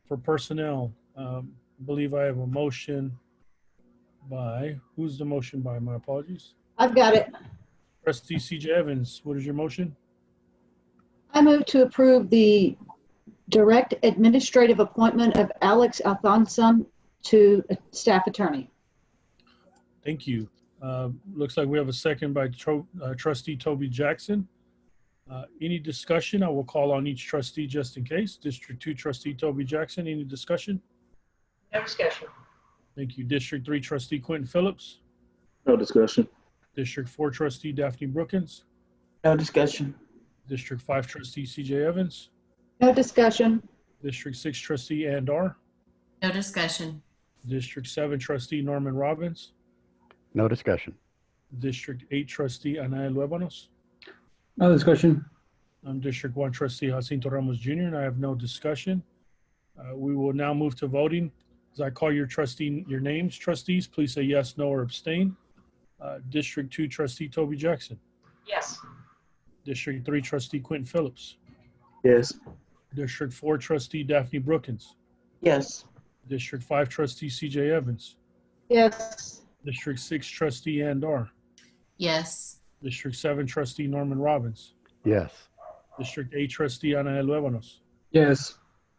For personnel, I believe I have a motion by, who's the motion by? My apologies. I've got it. Trustee CJ Evans, what is your motion? I move to approve the direct administrative appointment of Alex Alfonso to a staff attorney. Thank you. Looks like we have a second by Trustee Toby Jackson. Any discussion? I will call on each trustee just in case. District 2 trustee Toby Jackson, any discussion? No discussion. Thank you. District 3 trustee Quentin Phillips. No discussion. District 4 trustee Daphne Brookins. No discussion. District 5 trustee CJ Evans. No discussion. District 6 trustee Ann Dar. No discussion. District 7 trustee Norman Robbins. No discussion. District 8 trustee Anaya Luebanos. No discussion. I'm District 1 trustee Jacinto Ramos Jr. and I have no discussion. We will now move to voting. As I call your names, trustees, please say yes, no, or abstain. District 2 trustee Toby Jackson. Yes. District 3 trustee Quentin Phillips. Yes. District 4 trustee Daphne Brookins. Yes. District 5 trustee CJ Evans. Yes. District 6 trustee Ann Dar. Yes. District 7 trustee Norman Robbins. Yes. District 8 trustee Ana Luebanos. Yes.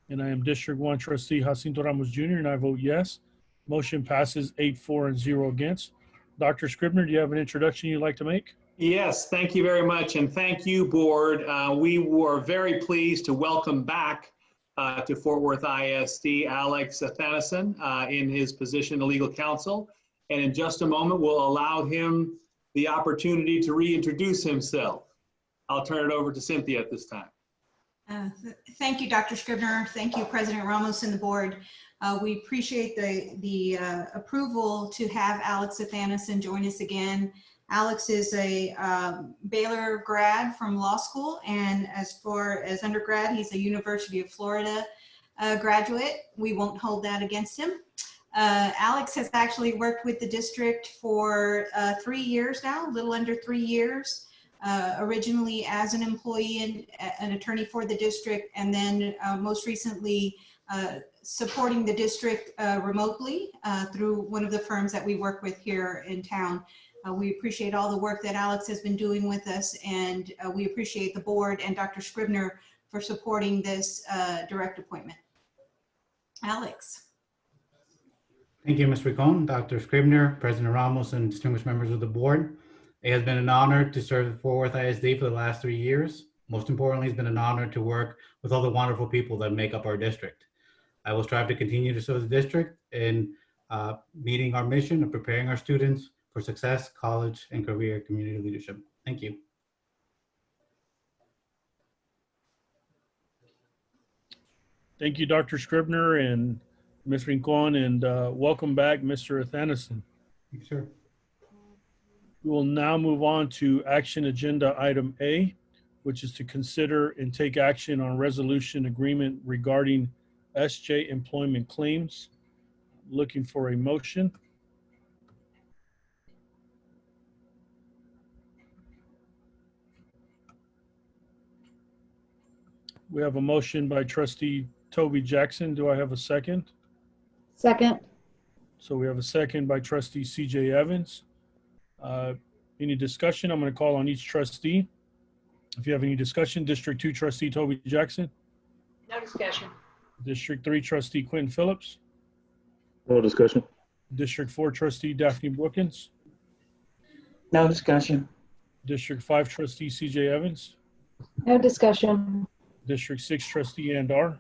And I am District 1 trustee Jacinto Ramos Jr. and I vote yes. Motion passes 8-4 and 0 against. Dr. Scribner, do you have an introduction you'd like to make? Yes, thank you very much. And thank you, board. We were very pleased to welcome back to Fort Worth ISD Alex Athanason in his position of legal counsel. And in just a moment, we'll allow him the opportunity to reintroduce himself. I'll turn it over to Cynthia at this time. Thank you, Dr. Scribner. Thank you, President Ramos and the board. We appreciate the approval to have Alex Athanason join us again. Alex is a Baylor grad from law school, and as far as undergrad, he's a University of Florida graduate. We won't hold that against him. Alex has actually worked with the district for 3 years now, a little under 3 years. Originally as an employee and an attorney for the district, and then most recently supporting the district remotely through one of the firms that we work with here in town. We appreciate all the work that Alex has been doing with us, and we appreciate the board and Dr. Scribner for supporting this direct appointment. Alex. Thank you, Ms. Ricon, Dr. Scribner, President Ramos, and distinguished members of the board. It has been an honor to serve Fort Worth ISD for the last 3 years. Most importantly, it's been an honor to work with all the wonderful people that make up our district. I will strive to continue to serve the district in meeting our mission of preparing our students for success, college, and career community leadership. Thank you. Thank you, Dr. Scribner and Ms. Rincon, and welcome back, Mr. Athanason. Thank you, sir. We will now move on to action agenda item A, which is to consider and take action on resolution agreement regarding SJ employment claims. Looking for a motion. We have a motion by trustee Toby Jackson. Do I have a second? Second. So we have a second by trustee CJ Evans. Any discussion? I'm going to call on each trustee. If you have any discussion, District 2 trustee Toby Jackson. No discussion. District 3 trustee Quentin Phillips. No discussion. District 4 trustee Daphne Brookins. No discussion. District 5 trustee CJ Evans. No discussion. District 6 trustee Ann Dar.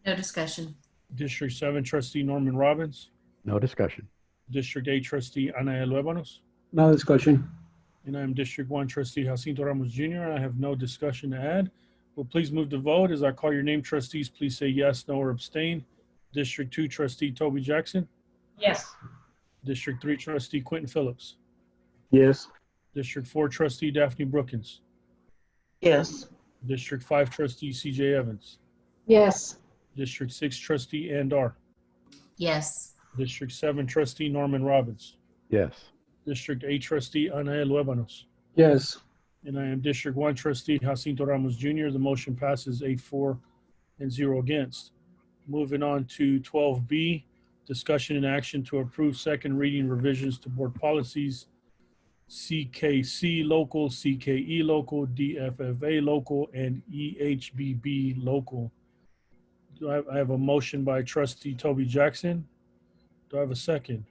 No discussion. District 7 trustee Norman Robbins. No discussion. District 8 trustee Ana Luebanos. No discussion. And I'm District 1 trustee Jacinto Ramos Jr. and I have no discussion to add. Well, please move to vote. As I call your name, trustees, please say yes, no, or abstain. District 2 trustee Toby Jackson. Yes. District 3 trustee Quentin Phillips. Yes. District 4 trustee Daphne Brookins. Yes. District 5 trustee CJ Evans. Yes. District 6 trustee Ann Dar. Yes. District 7 trustee Norman Robbins. Yes. District 8 trustee Ana Luebanos. Yes. And I am District 1 trustee Jacinto Ramos Jr. The motion passes 8-4 and 0 against. Moving on to 12B, discussion and action to approve second reading revisions to board policies CKC local, CKE local, DFFA local, and EHBB local. I have a motion by trustee Toby Jackson. Do I have a second?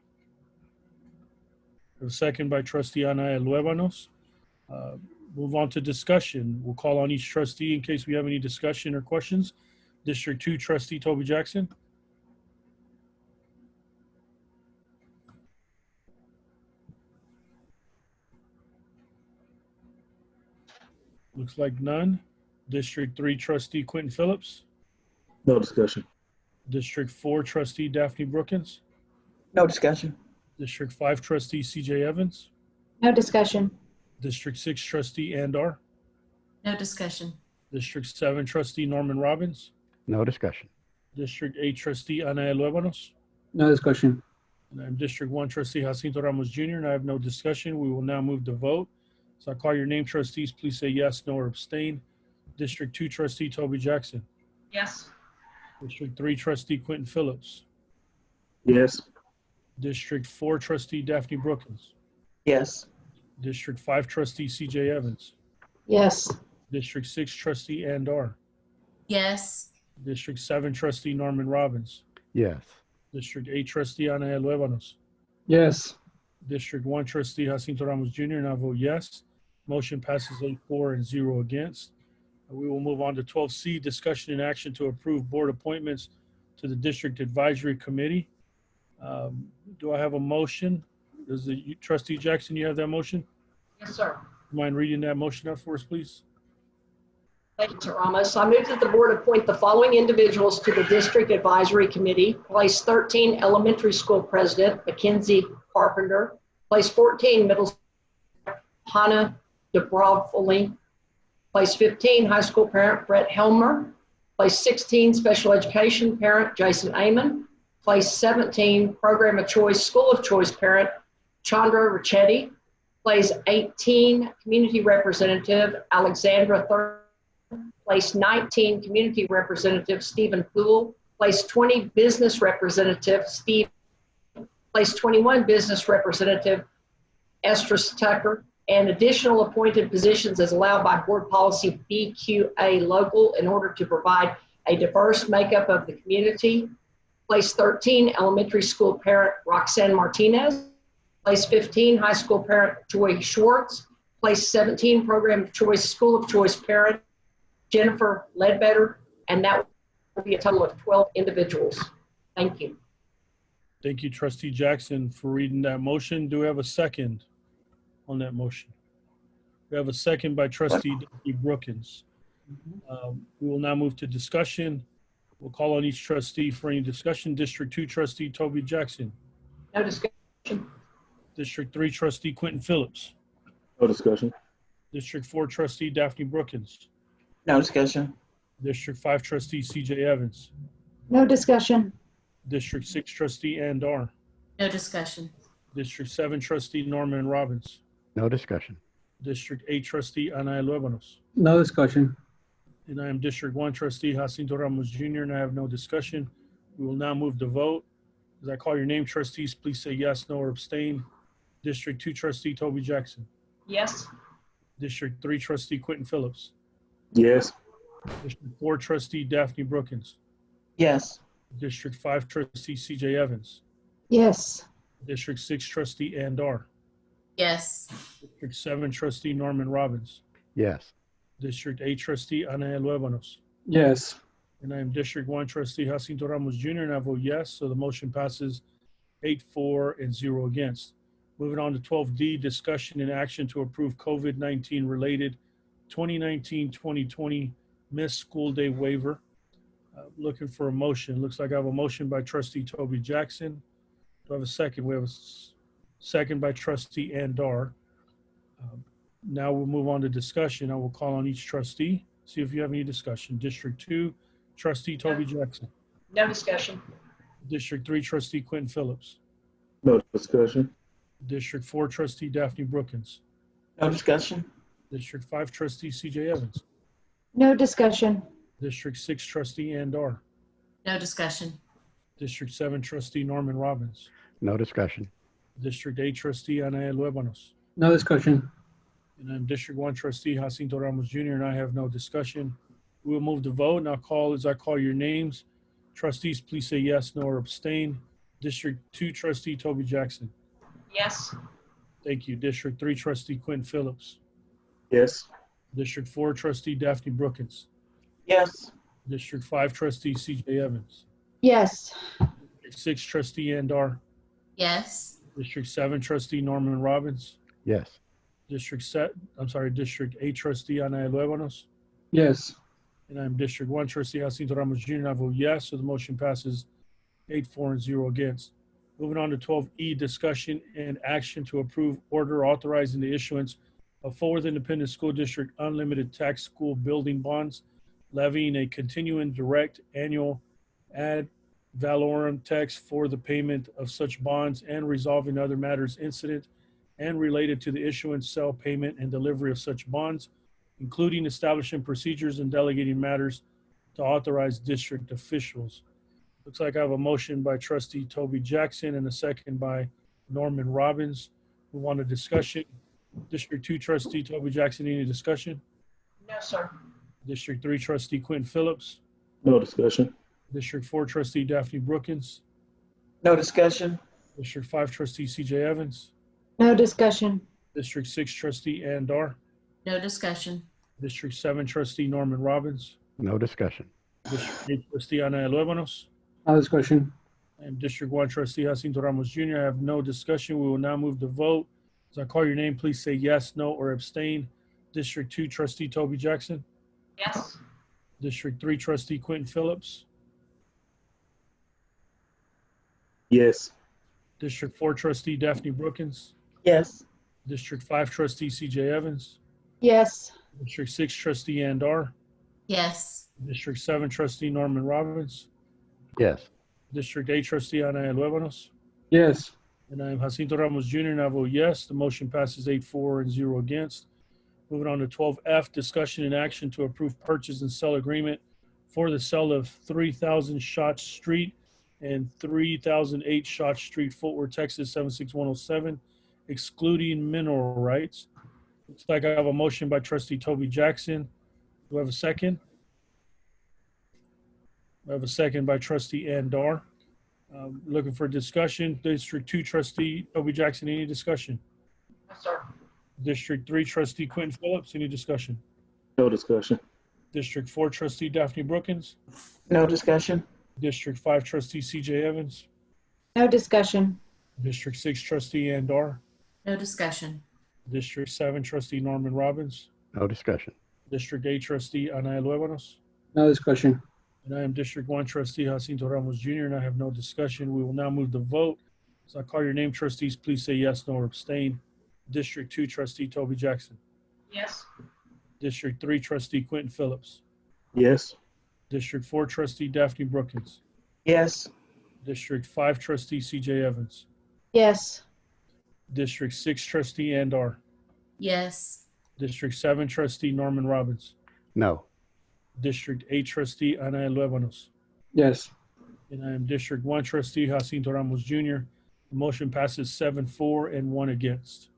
I have a second by trustee Anaya Luebanos. Move on to discussion. We'll call on each trustee in case we have any discussion or questions. District 2 trustee Toby Jackson. Looks like none. District 3 trustee Quentin Phillips. No discussion. District 4 trustee Daphne Brookins. No discussion. District 5 trustee CJ Evans. No discussion. District 6 trustee Andar. No discussion. District 7 trustee Norman Robbins. No discussion. District 8 trustee Ana Luebanos. No discussion. And I'm District 1 trustee Jacinto Ramos Jr. and I have no discussion. We will now move to vote. So I call your name, trustees. Please say yes, no, or abstain. District 2 trustee Toby Jackson. Yes. District 3 trustee Quentin Phillips. Yes. District 4 trustee Daphne Brookins. Yes. District 5 trustee CJ Evans. Yes. District 6 trustee Andar. Yes. District 7 trustee Norman Robbins. Yes. District 8 trustee Ana Luebanos. Yes. District 1 trustee Jacinto Ramos Jr. and I vote yes. Motion passes 8-4 and 0 against. We will move on to 12C, discussion and action to approve board appointments to the District Advisory Committee. Do I have a motion? Does the trustee Jackson, you have that motion? Yes, sir. Mind reading that motion out for us, please? Thank you, Mr. Ramos. I move that the board appoint the following individuals to the District Advisory Committee. Place 13, elementary school president, Mackenzie Carpenter. Place 14, middle school, Hannah Dubrovoli. Place 15, high school parent, Brett Helmer. Place 16, special education parent, Jason Amon. Place 17, program of choice, school of choice parent, Chandra Ricchetti. Place 18, community representative, Alexandra Thurman. Place 19, community representative, Stephen Poole. Place 20, business representative, Steve. Place 21, business representative, Estrus Tucker. And additional appointed positions as allowed by board policy BQA local in order to provide a diverse makeup of the community. Place 13, elementary school parent, Roxanne Martinez. Place 15, high school parent, Joy Schwartz. Place 17, program of choice, school of choice parent, Jennifer Ledbetter. And that will be a total of 12 individuals. Thank you. Thank you, trustee Jackson, for reading that motion. Do we have a second on that motion? We have a second by trustee Daphne Brookins. We will now move to discussion. We'll call on each trustee for any discussion. District 2 trustee Toby Jackson. No discussion. District 3 trustee Quentin Phillips. No discussion. District 4 trustee Daphne Brookins. No discussion. District 5 trustee CJ Evans. No discussion. District 6 trustee Andar. No discussion. District 7 trustee Norman Robbins. No discussion. District 8 trustee Ana Luebanos. No discussion. And I am District 1 trustee Jacinto Ramos Jr. and I have no discussion. We will now move to vote. As I call your name, trustees, please say yes, no, or abstain. District 2 trustee Toby Jackson. Yes. District 3 trustee Quentin Phillips. Yes. District 4 trustee Daphne Brookins. Yes. District 5 trustee CJ Evans. Yes. District 6 trustee Andar. Yes. District 7 trustee Norman Robbins. Yes. District 8 trustee Ana Luebanos. Yes. And I am District 1 trustee Jacinto Ramos Jr. and I vote yes. So the motion passes 8-4 and 0 against. Moving on to 12D, discussion and action to approve COVID-19 related 2019-2020 missed school day waiver. Looking for a motion. Looks like I have a motion by trustee Toby Jackson. Do I have a second? We have a second by trustee Andar. Now we'll move on to discussion. I will call on each trustee, see if you have any discussion. District 2, trustee Toby Jackson. No discussion. District 3, trustee Quentin Phillips. No discussion. District 4, trustee Daphne Brookins. No discussion. District 5, trustee CJ Evans. No discussion. District 6, trustee Andar. No discussion. District 7, trustee Norman Robbins. No discussion. District 8, trustee Ana Luebanos. No discussion. And I'm District 1 trustee Jacinto Ramos Jr. and I have no discussion. We'll move to vote and I'll call as I call your names. Trustees, please say yes, no, or abstain. District 2 trustee Toby Jackson. Yes. Thank you. District 3 trustee Quentin Phillips. Yes. District 4 trustee Daphne Brookins. Yes. District 5 trustee CJ Evans. Yes. District 6 trustee Andar. Yes. District 7 trustee Norman Robbins. Yes. District 8 trustee Ana Luevanos. Yes. And I'm District 1 trustee Jacinto Ramos Jr. And I vote yes, so the motion passes 8-4 and 0 against. Moving on to 12E, discussion and action to approve order authorizing the issuance of Fort Worth Independent School District unlimited tax school building bonds, levying a continuing direct annual ad valorem tax for the payment of such bonds and resolving other matters incident and related to the issuance, sale, payment, and delivery of such bonds, including establishing procedures and delegating matters to authorize district officials. Looks like I have a motion by trustee Toby Jackson and a second by Norman Robbins. We want a discussion. District 2 trustee Toby Jackson, any discussion? No, sir. District 3 trustee Quentin Phillips. No discussion. District 4 trustee Daphne Brookins. No discussion. District 5 trustee CJ Evans. No discussion. District 6 trustee Andar. No discussion. District 7 trustee Norman Robbins. No discussion. District 8 trustee Ana Luevanos. No discussion. And District 1 trustee Jacinto Ramos Jr. I have no discussion. We will now move to vote. As I call your name, please say yes, no, or abstain. District 2 trustee Toby Jackson. Yes. District 3 trustee Quentin Phillips. Yes. District 4 trustee Daphne Brookins. Yes. District 5 trustee CJ Evans. Yes. District 6 trustee Andar. Yes. District 7 trustee Norman Robbins. Yes. District 8 trustee Ana Luevanos. Yes. And I am Jacinto Ramos Jr. and I vote yes. The motion passes 8-4 and 0 against. Moving on to 12F, discussion and action to approve purchase and sell agreement for the sale of 3000 Shot Street and 3008 Shot Street, Fort Worth, Texas 76107, excluding mineral rights. Looks like I have a motion by trustee Toby Jackson. Do I have a second? I have a second by trustee Andar. Looking for discussion. District 2 trustee Toby Jackson, any discussion? No, sir. District 3 trustee Quentin Phillips, any discussion? No discussion. District 4 trustee Daphne Brookins. No discussion. District 5 trustee CJ Evans. No discussion. District 6 trustee Andar. No discussion. District 7 trustee Norman Robbins. No discussion. District 8 trustee Ana Luevanos. No discussion. And I am District 1 trustee Jacinto Ramos Jr. and I have no discussion. We will now move to vote. So I call your name, trustees, please say yes, no, or abstain. District 2 trustee Toby Jackson. Yes. District 3 trustee Quentin Phillips. Yes. District 4 trustee Daphne Brookins. Yes. District 5 trustee CJ Evans. Yes. District 6 trustee Andar. Yes. District 7 trustee Norman Robbins. No. District 8 trustee Ana Luevanos. Yes. And I am District 1 trustee Jacinto Ramos Jr. The motion passes 7-4 and 1 against.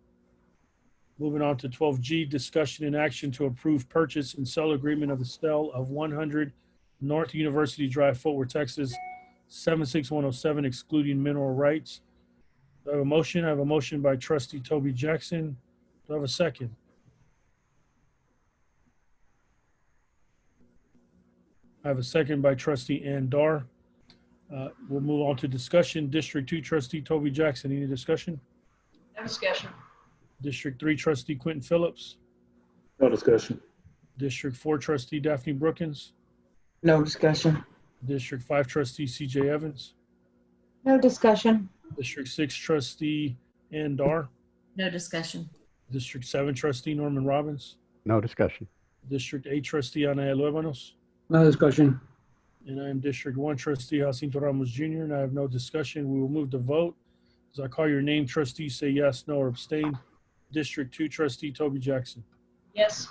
Moving on to 12G, discussion and action to approve purchase and sell agreement of the sale of 100 North University Drive, Fort Worth, Texas, 76107, excluding mineral rights. Do I have a motion? I have a motion by trustee Toby Jackson. Do I have a second? I have a second by trustee Andar. We'll move on to discussion. District 2 trustee Toby Jackson, any discussion? No discussion. District 3 trustee Quentin Phillips. No discussion. District 4 trustee Daphne Brookins. No discussion. District 5 trustee CJ Evans. No discussion. District 6 trustee Andar. No discussion. District 7 trustee Norman Robbins. No discussion. District 8 trustee Ana Luevanos. No discussion. And I am District 1 trustee Jacinto Ramos Jr. and I have no discussion. We will move to vote. As I call your name, trustees say yes, no, or abstain. District 2 trustee Toby Jackson. Yes.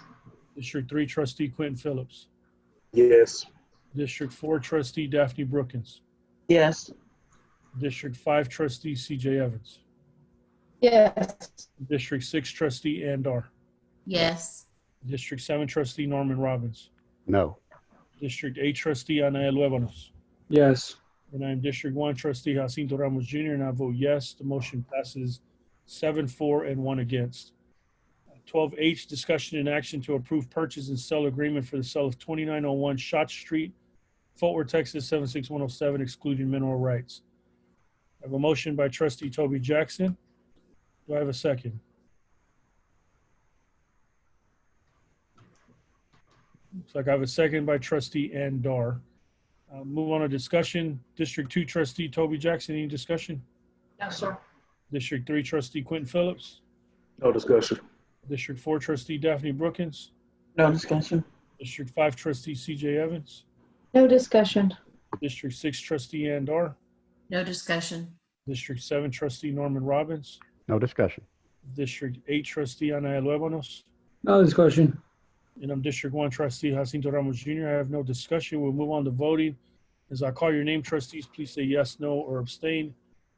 District 3 trustee Quentin Phillips. Yes. District 4 trustee Daphne Brookins. Yes. District 5 trustee CJ Evans. Yes. District 6 trustee Andar. Yes. District 7 trustee Norman Robbins. No. District 8 trustee Ana Luevanos. Yes. And I am District 1 trustee Jacinto Ramos Jr. and I vote yes. The motion passes 7-4 and 1 against. 12H, discussion and action to approve purchase and sell agreement for the sale of 2901 Shot Street, Fort Worth, Texas, 76107, excluding mineral rights. I have a motion by trustee Toby Jackson. Do I have a second? Looks like I have a second by trustee Andar. Move on to discussion. District 2 trustee Toby Jackson, any discussion? No, sir. District 3 trustee Quentin Phillips. No discussion. District 4 trustee Daphne Brookins. No discussion. District 5 trustee CJ Evans. No discussion. District 6 trustee Andar. No discussion. District 7 trustee Norman Robbins. No discussion. District 8 trustee Ana Luevanos. No discussion. And I'm District 1 trustee Jacinto Ramos Jr. I have no discussion. We'll move on to voting. As I call your name, trustees, please say yes, no, or abstain.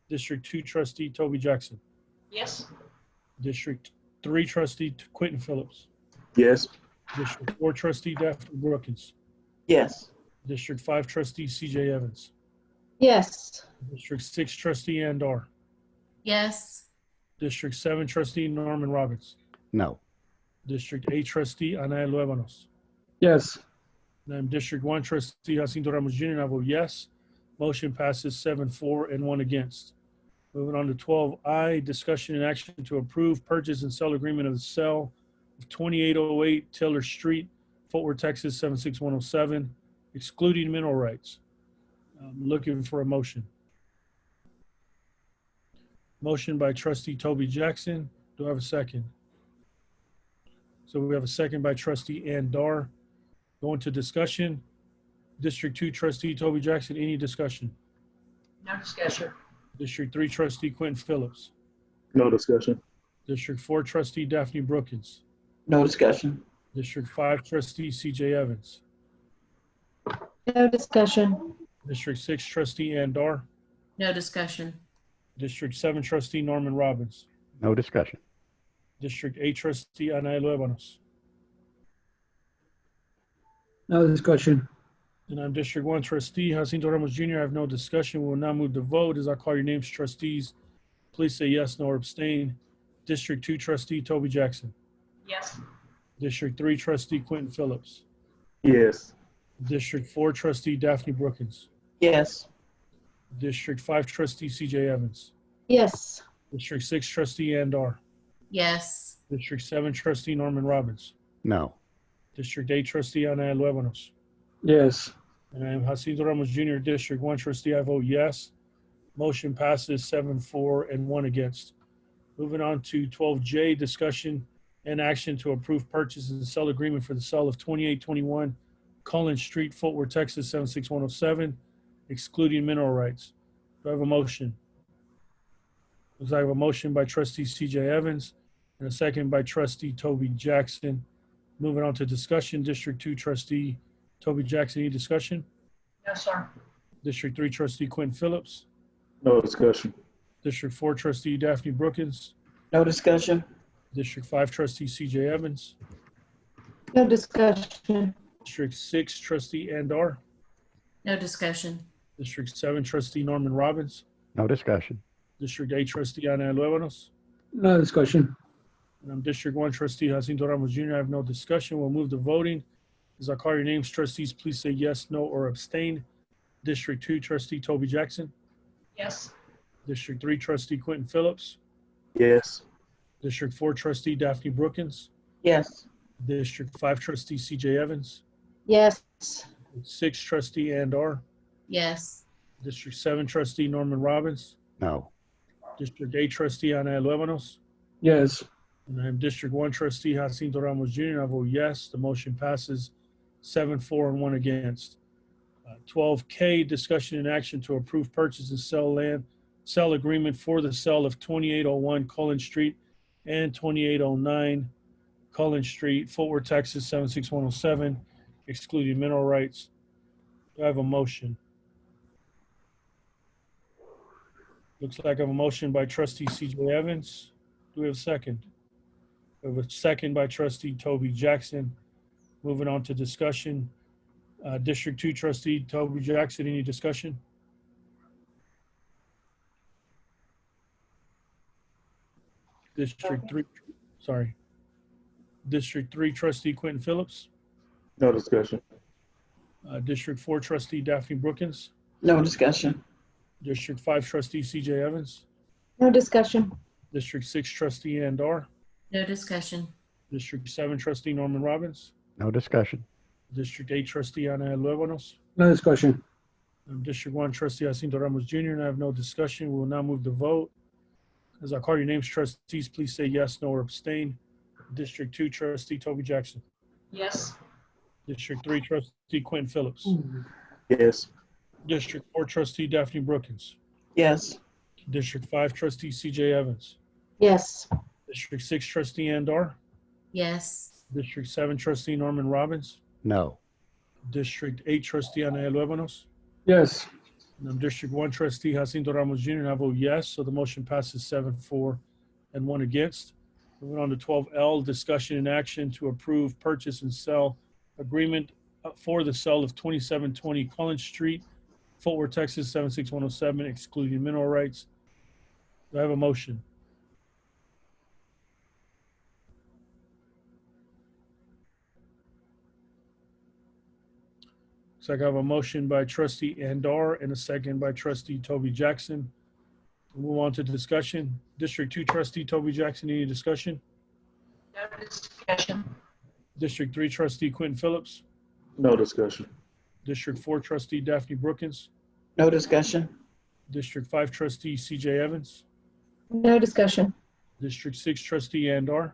District 2 trustee Toby Jackson. Yes. District 3 trustee Quentin Phillips. Yes. District 4 trustee Daphne Brookins. Yes. District 5 trustee CJ Evans. Yes. District 6 trustee Andar. Yes. District 7 trustee Norman Robbins. No. District 8 trustee Ana Luevanos. Yes. And I'm District 1 trustee Jacinto Ramos Jr. and I vote yes. Motion passes 7-4 and 1 against. Moving on to 12I, discussion and action to approve purchase and sell agreement of the sale of 2808 Taylor Street, Fort Worth, Texas, 76107, excluding mineral rights. I'm looking for a motion. Motion by trustee Toby Jackson. Do I have a second? So we have a second by trustee Andar. Going to discussion. District 2 trustee Toby Jackson, any discussion? No discussion. District 3 trustee Quentin Phillips. No discussion. District 4 trustee Daphne Brookins. No discussion. District 5 trustee CJ Evans. No discussion. District 6 trustee Andar. No discussion. District 7 trustee Norman Robbins. No discussion. District 8 trustee Ana Luevanos. No discussion. And I'm District 1 trustee Jacinto Ramos Jr. I have no discussion. We will now move to vote. As I call your names, trustees, please say yes, no, or abstain. District 2 trustee Toby Jackson. Yes. District 3 trustee Quentin Phillips. Yes. District 4 trustee Daphne Brookins. Yes. District 5 trustee CJ Evans. Yes. District 6 trustee Andar. Yes. District 7 trustee Norman Robbins. No. District 8 trustee Ana Luevanos. Yes. And I'm Jacinto Ramos Jr., District 1 trustee. I vote yes. Motion passes 7-4 and 1 against. Moving on to 12J, discussion and action to approve purchase and sell agreement for the sale of 2821 Cullen Street, Fort Worth, Texas, 76107, excluding mineral rights. Do I have a motion? Looks like I have a motion by trustee CJ Evans and a second by trustee Toby Jackson. Moving on to discussion, District 2 trustee Toby Jackson, any discussion? No, sir. District 3 trustee Quentin Phillips. No discussion. District 4 trustee Daphne Brookins. No discussion. District 5 trustee CJ Evans. No discussion. District 6 trustee Andar. No discussion. District 7 trustee Norman Robbins. No discussion. District 8 trustee Ana Luevanos. No discussion. And I'm District 1 trustee Jacinto Ramos Jr. I have no discussion. We'll move to voting. As I call your names, trustees, please say yes, no, or abstain. District 2 trustee Toby Jackson. Yes. District 3 trustee Quentin Phillips. Yes. District 4 trustee Daphne Brookins. Yes. District 5 trustee CJ Evans. Yes. 6 trustee Andar. Yes. District 7 trustee Norman Robbins. No. District 8 trustee Ana Luevanos. Yes. And I'm District 1 trustee Jacinto Ramos Jr. I vote yes. The motion passes 7-4 and 1 against. 12K, discussion and action to approve purchase and sell agreement for the sale of 2801 Cullen Street and 2809 Cullen Street, Fort Worth, Texas, 76107, excluding mineral rights. Do I have a motion? Looks like I have a motion by trustee CJ Evans. Do we have a second? We have a second by trustee Toby Jackson. Moving on to discussion. District 2 trustee Toby Jackson, any discussion? District 3, sorry. District 3 trustee Quentin Phillips. No discussion. District 4 trustee Daphne Brookins. No discussion. District 5 trustee CJ Evans. No discussion. District 6 trustee Ann Dar. No discussion. District 7 trustee Norman Robbins. No discussion. District 8 trustee Ana Luevanos. No discussion. District 1 trustee Jacinto Ramos Jr. And I have no discussion. We will now move to vote. As I call your names, trustees, please say yes, no, or abstain. District 2 trustee Toby Jackson. Yes. District 3 trustee Quentin Phillips. Yes. District 4 trustee Daphne Brookins. Yes. District 5 trustee CJ Evans. Yes. District 6 trustee Ann Dar. Yes. District 7 trustee Norman Robbins. No. District 8 trustee Ana Luevanos. Yes. And District 1 trustee Jacinto Ramos Jr. And I vote yes, so the motion passes 7-4 and 1 against. Moving on to 12L, discussion and action to approve purchase and sell agreement for the sale of 2720 Collins Street, Fort Worth, Texas 76107, excluding mineral rights. Do I have a motion? So I have a motion by trustee Andar and a second by trustee Toby Jackson. We'll move on to discussion. District 2 trustee Toby Jackson, any discussion? No discussion. District 3 trustee Quentin Phillips. No discussion. District 4 trustee Daphne Brookins. No discussion. District 5 trustee CJ Evans. No discussion. District 6 trustee Andar.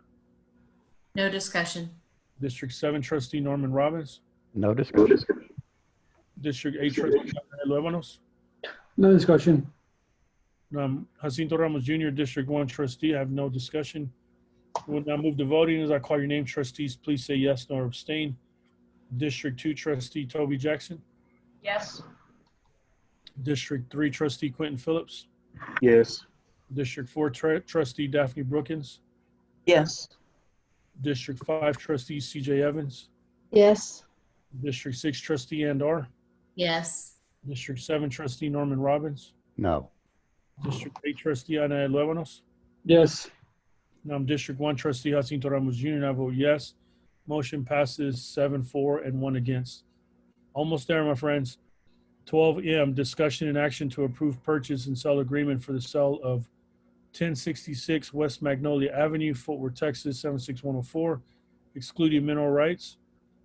No discussion. District 7 trustee Norman Robbins. No discussion. District 8 trustee Luevanos. No discussion. Jacinto Ramos Jr., District 1 trustee. I have no discussion. We'll now move to voting. As I call your name, trustees, please say yes, no, or abstain. District 2 trustee Toby Jackson. Yes. District 3 trustee Quentin Phillips. Yes. District 4 trustee Daphne Brookins. Yes. District 5 trustee CJ Evans. Yes. District 6 trustee Andar. Yes. District 7 trustee Norman Robbins. No. District 8 trustee Ana Luevanos. Yes. District 1 trustee Jacinto Ramos Jr. And I vote yes. Motion passes 7-4 and 1 against. Almost there, my friends. 12M, discussion and action to approve purchase and sell agreement for the sale of 1066 West Magnolia Avenue, Fort Worth, Texas 76104, excluding mineral rights.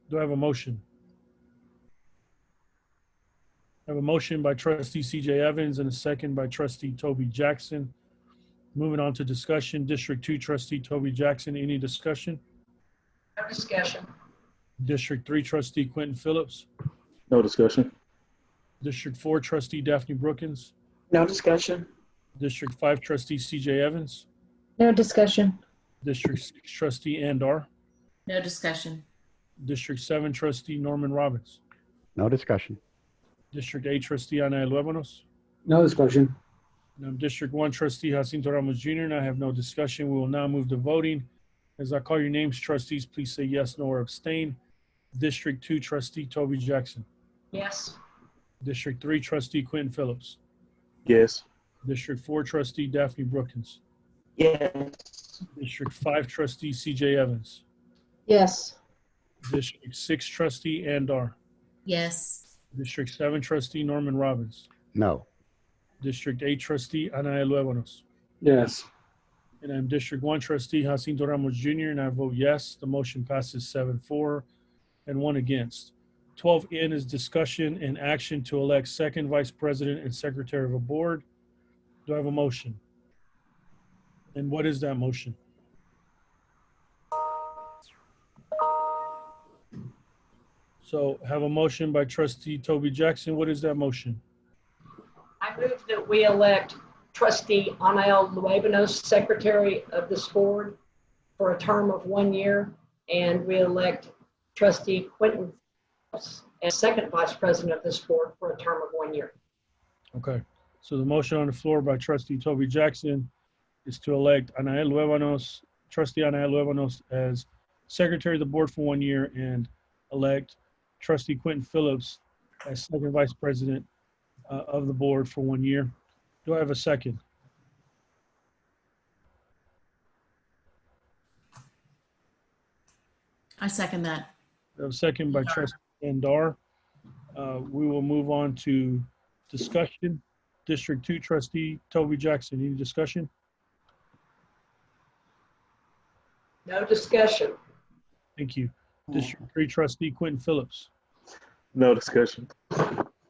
Do I have a motion? I have a motion by trustee CJ Evans and a second by trustee Toby Jackson. Moving on to discussion. District 2 trustee Toby Jackson, any discussion? No discussion. District 3 trustee Quentin Phillips. No discussion. District 4 trustee Daphne Brookins. No discussion. District 5 trustee CJ Evans. No discussion. District 6 trustee Andar. No discussion. District 7 trustee Norman Robbins. No discussion. District 8 trustee Ana Luevanos. No discussion. District 1 trustee Jacinto Ramos Jr. And I have no discussion. We will now move to voting. As I call your names, trustees, please say yes, no, or abstain. District 2 trustee Toby Jackson. Yes. District 3 trustee Quentin Phillips. Yes. District 4 trustee Daphne Brookins. Yes. District 5 trustee CJ Evans. Yes. District 6 trustee Andar. Yes. District 7 trustee Norman Robbins. No. District 8 trustee Ana Luevanos. Yes. And I'm District 1 trustee Jacinto Ramos Jr. And I vote yes. The motion passes 7-4 and 1 against. 12N is discussion and action to elect second vice president and secretary of a board. Do I have a motion? And what is that motion? So have a motion by trustee Toby Jackson. What is that motion? I move that we elect trustee Ana Luevanos, secretary of this board, for a term of 1 year, and we elect trustee Quentin as second vice president of this board for a term of 1 year. Okay. So the motion on the floor by trustee Toby Jackson is to elect Ana Luevanos, trustee Ana Luevanos, as secretary of the board for 1 year and elect trustee Quentin Phillips as second vice president of the board for 1 year. Do I have a second? I second that. We have a second by trustee Andar. We will move on to discussion. District 2 trustee Toby Jackson, any discussion? No discussion. Thank you. District 3 trustee Quentin Phillips. No discussion.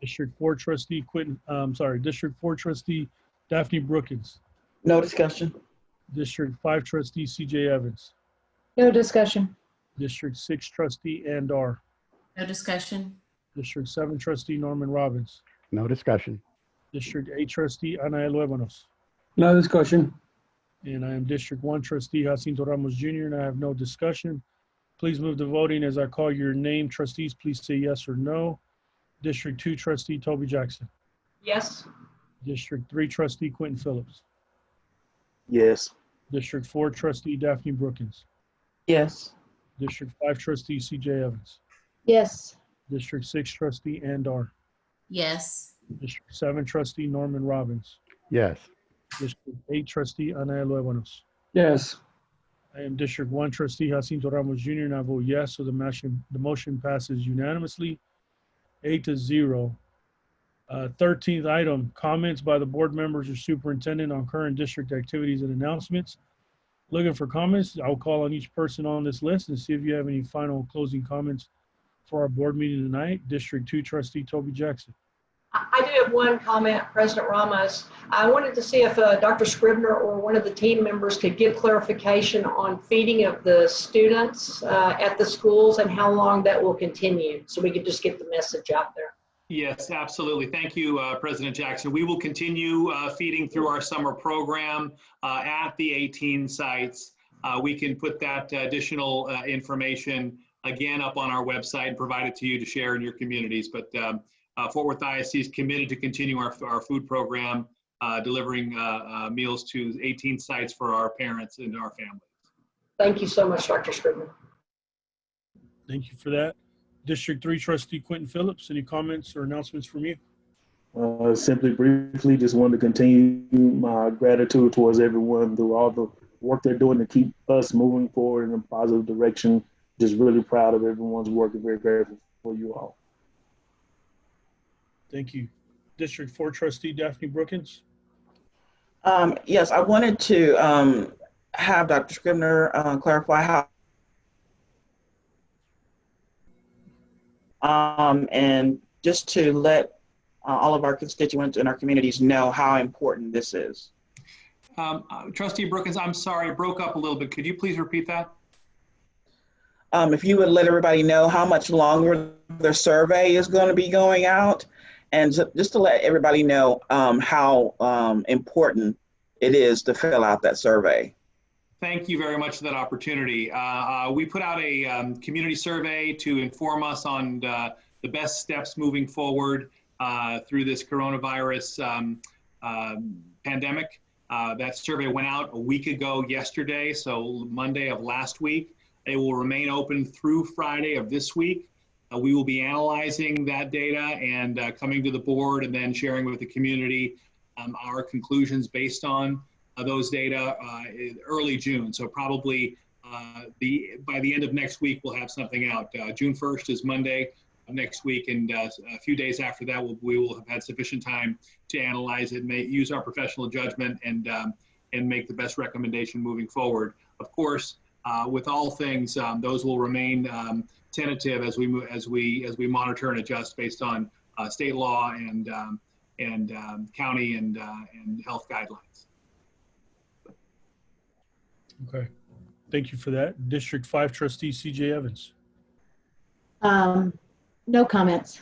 District 4 trustee District 4 trustee Daphne Brookins. No discussion. District 5 trustee CJ Evans. No discussion. District 6 trustee Andar. No discussion. District 7 trustee Norman Robbins. No discussion. District 8 trustee Ana Eluevanos. No discussion. And I am District 1 trustee Jacinto Ramos Jr. and I have no discussion. Please move to voting as I call your name. Trustees, please say yes or no. District 2 trustee Toby Jackson. Yes. District 3 trustee Quentin Phillips. Yes. District 4 trustee Daphne Brookins. Yes. District 5 trustee CJ Evans. Yes. District 6 trustee Andar. Yes. District 7 trustee Norman Robbins. Yes. District 8 trustee Ana Eluevanos. Yes. I am District 1 trustee Jacinto Ramos Jr. and I vote yes, so the motion passes unanimously, 8-0. 13th item, comments by the board members or superintendent on current district activities and announcements. Looking for comments, I'll call on each person on this list and see if you have any final closing comments for our board meeting tonight. District 2 trustee Toby Jackson. I do have one comment, President Ramos. I wanted to see if Dr. Scribner or one of the team members could give clarification on feeding of the students at the schools and how long that will continue, so we could just get the message out there. Yes, absolutely. Thank you, President Jackson. We will continue feeding through our summer program at the 18 sites. We can put that additional information again up on our website and provide it to you to share in your communities. But Fort Worth ISD is committed to continue our food program, delivering meals to 18 sites for our parents and our families. Thank you so much, Dr. Scribner. Thank you for that. District 3 trustee Quentin Phillips, any comments or announcements from you? Simply briefly, just wanted to continue my gratitude towards everyone through all the work they're doing to keep us moving forward in a positive direction. Just really proud of everyone's work and very grateful for you all. Thank you. District 4 trustee Daphne Brookins. Yes, I wanted to have Dr. Scribner clarify how and just to let all of our constituents and our communities know how important this is. Trustee Brookins, I'm sorry, it broke up a little bit. Could you please repeat that? If you would let everybody know how much longer the survey is going to be going out, and just to let everybody know how important it is to fill out that survey. Thank you very much for that opportunity. We put out a community survey to inform us on the best steps moving forward through this coronavirus pandemic. That survey went out a week ago yesterday, so Monday of last week. It will remain open through Friday of this week. We will be analyzing that data and coming to the board and then sharing with the community our conclusions based on those data early June. So probably by the end of next week, we'll have something out. June 1st is Monday of next week, and a few days after that, we will have had sufficient time to analyze it, use our professional judgment, and make the best recommendation moving forward. Of course, with all things, those will remain tentative as we monitor and adjust based on state law and county and health guidelines. Okay, thank you for that. District 5 trustee CJ Evans. No comments.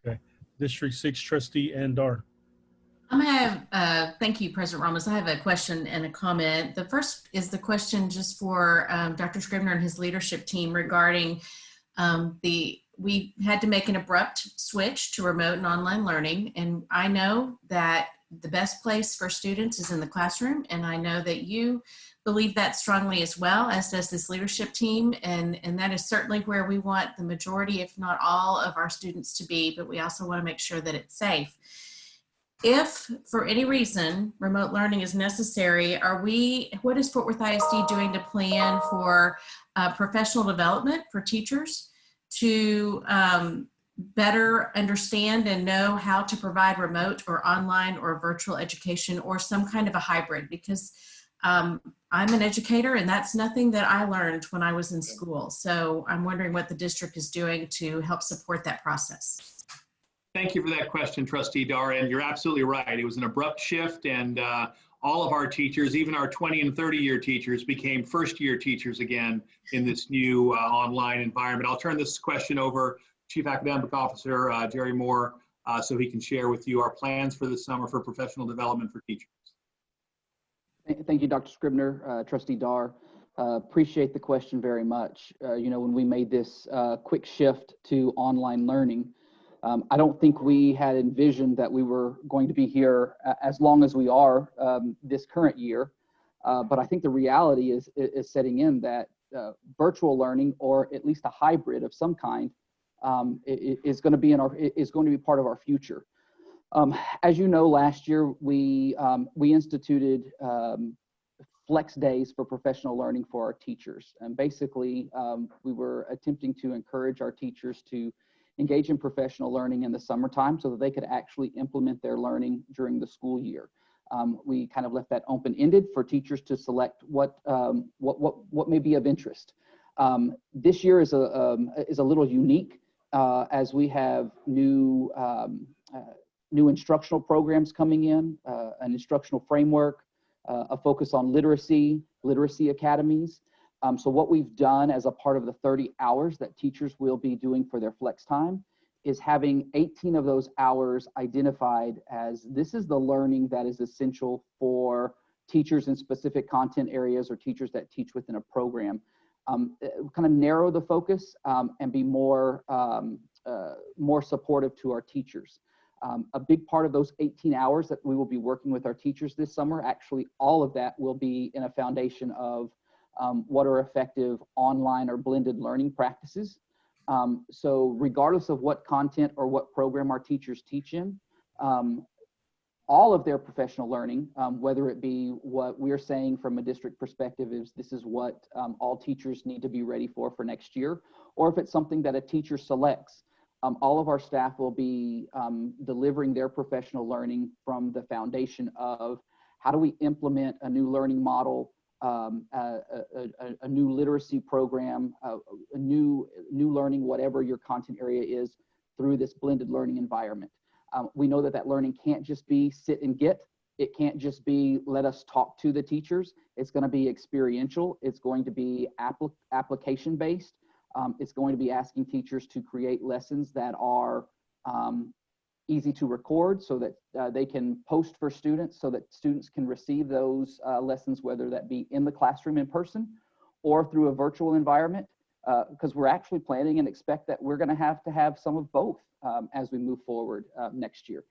Okay, District 6 trustee Andar. I'm gonna have, thank you, President Ramos. I have a question and a comment. The first is the question just for Dr. Scribner and his leadership team regarding we had to make an abrupt switch to remote and online learning. And I know that the best place for students is in the classroom. And I know that you believe that strongly as well, as does this leadership team. And that is certainly where we want the majority, if not all, of our students to be, but we also want to make sure that it's safe. If for any reason remote learning is necessary, what is Fort Worth ISD doing to plan for professional development for teachers to better understand and know how to provide remote or online or virtual education or some kind of a hybrid? Because I'm an educator and that's nothing that I learned when I was in school. So I'm wondering what the district is doing to help support that process. Thank you for that question, Trustee Dar, and you're absolutely right. It was an abrupt shift, and all of our teachers, even our 20 and 30-year teachers, became first-year teachers again in this new online environment. I'll turn this question over to Chief Academic Officer Jerry Moore so he can share with you our plans for this summer for professional development for teachers. Thank you, Dr. Scribner, Trustee Dar. Appreciate the question very much. When we made this quick shift to online learning, I don't think we had envisioned that we were going to be here as long as we are this current year. But I think the reality is setting in that virtual learning, or at least a hybrid of some kind, is going to be part of our future. As you know, last year we instituted flex days for professional learning for our teachers, and basically we were attempting to encourage our teachers to engage in professional learning in the summertime so that they could actually implement their learning during the school year. We kind of left that open-ended for teachers to select what may be of interest. This year is a little unique as we have new instructional programs coming in, an instructional framework, a focus on literacy academies. So what we've done as a part of the 30 hours that teachers will be doing for their flex time is having 18 of those hours identified as this is the learning that is essential for teachers in specific content areas or teachers that teach within a program. Kind of narrow the focus and be more supportive to our teachers. A big part of those 18 hours that we will be working with our teachers this summer, actually all of that will be in a foundation of what are effective online or blended learning practices. So regardless of what content or what program our teachers teach in, all of their professional learning, whether it be what we're saying from a district perspective is this is what all teachers need to be ready for next year, or if it's something that a teacher selects, all of our staff will be delivering their professional learning from the foundation of how do we implement a new learning model, a new literacy program, a new learning, whatever your content area is, through this blended learning environment. We know that learning can't just be sit and get. It can't just be let us talk to the teachers. It's going to be experiential. It's going to be application based. It's going to be asking teachers to create lessons that are easy to record so that they can post for students so that students can receive those lessons, whether that be in the classroom in person or through a virtual environment, because we're actually planning and expect that we're going to have some of both as we move forward next year.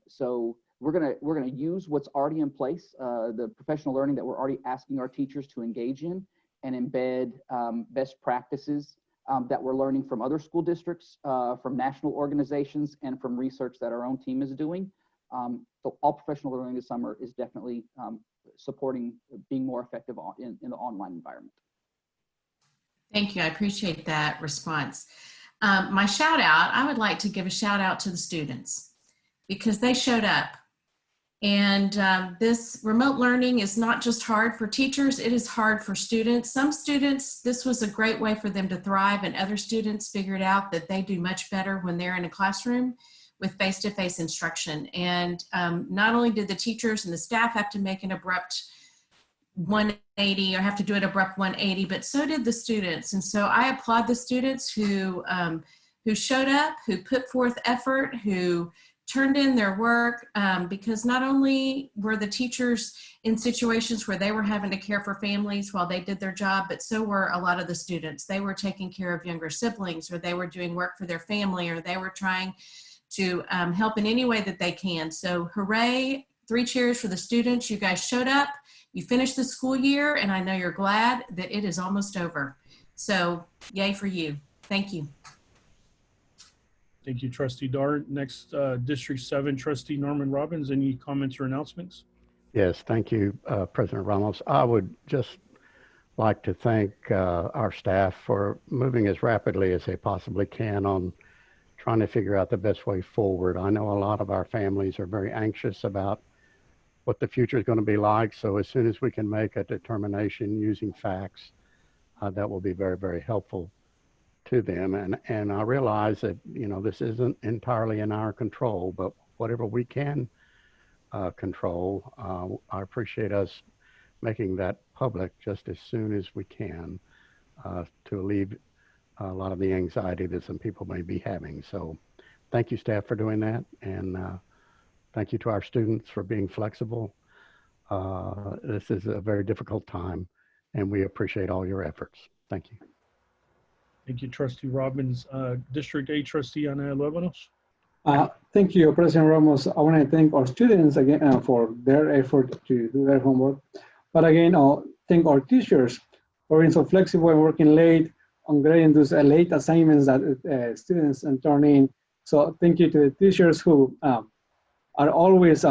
So we're going to use what's already in place, the professional learning that we're already asking our teachers to engage in, and embed best practices that we're learning from other school districts, from national organizations, and from research that our own team is doing. So all professional learning this summer is definitely supporting being more effective in the online environment. Thank you. I appreciate that response. My shout out, I would like to give a shout out to the students because they showed up. And this remote learning is not just hard for teachers, it is hard for students. Some students, this was a great way for them to thrive, and other students figured out that they do much better when they're in a classroom with face-to-face instruction. And not only did the teachers and the staff have to make an abrupt 180 or have to do an abrupt 180, but so did the students. And so I applaud the students who showed up, who put forth effort, who turned in their work, because not only were the teachers in situations where they were having to care for families while they did their job, but so were a lot of the students. They were taking care of younger siblings, or they were doing work for their family, or they were trying to help in any way that they can. So hooray, 3 cheers for the students. You guys showed up, you finished the school year, and I know you're glad that it is almost over. So yay for you. Thank you. Thank you, Trustee Dart. Next, District 7, Trustee Norman Robbins. Any comments or announcements? Yes, thank you, President Ramos. I would just like to thank our staff for moving as rapidly as they possibly can on trying to figure out the best way forward. I know a lot of our families are very anxious about what the future is going to be like. So as soon as we can make a determination using facts, that will be very, very helpful to them. And I realize that, you know, this isn't entirely in our control, but whatever we can control, I appreciate us making that public just as soon as we can to alleviate a lot of the anxiety that some people may be having. So thank you, staff, for doing that. And thank you to our students for being flexible. This is a very difficult time, and we appreciate all your efforts. Thank you. Thank you, Trustee Robbins. District 8, Trustee Ana Luevanos. Thank you, President Ramos. I want to thank our students again for their effort to do their homework. But again, I'll thank our teachers for being so flexible and working late on grading those late assignments that students turn in. So thank you to the teachers who are always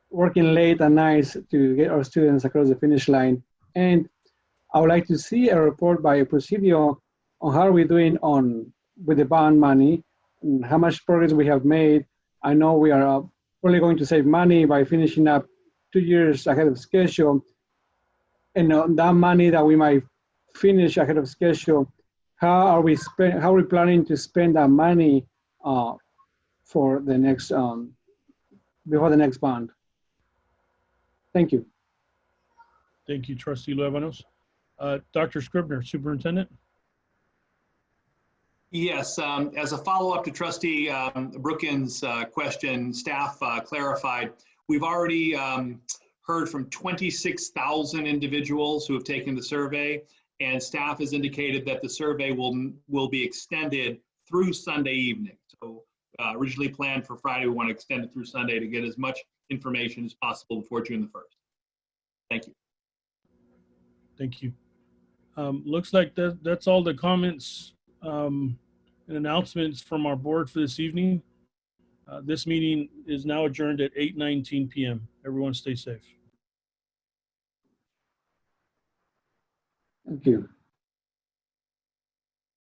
working late and nights to get our students across the finish line. And I would like to see a report by Presidio on how are we doing with the bond money and how much progress we have made. I know we are probably going to save money by finishing up 2 years ahead of schedule. And that money that we might finish ahead of schedule, how are we planning to spend that money for the next before the next bond? Thank you. Thank you, Trustee Luevanos. Dr. Scribner, Superintendent. Yes, as a follow-up to Trustee Brookins' question, staff clarified, we've already heard from 26,000 individuals who have taken the survey, and staff has indicated that the survey will be extended through Sunday evening. So originally planned for Friday, we want to extend it through Sunday to get as much information as possible before June the 1st. Thank you. Thank you. Looks like that's all the comments and announcements from our board for this evening. This meeting is now adjourned at 8:19 p.m. Everyone stay safe. Thank you.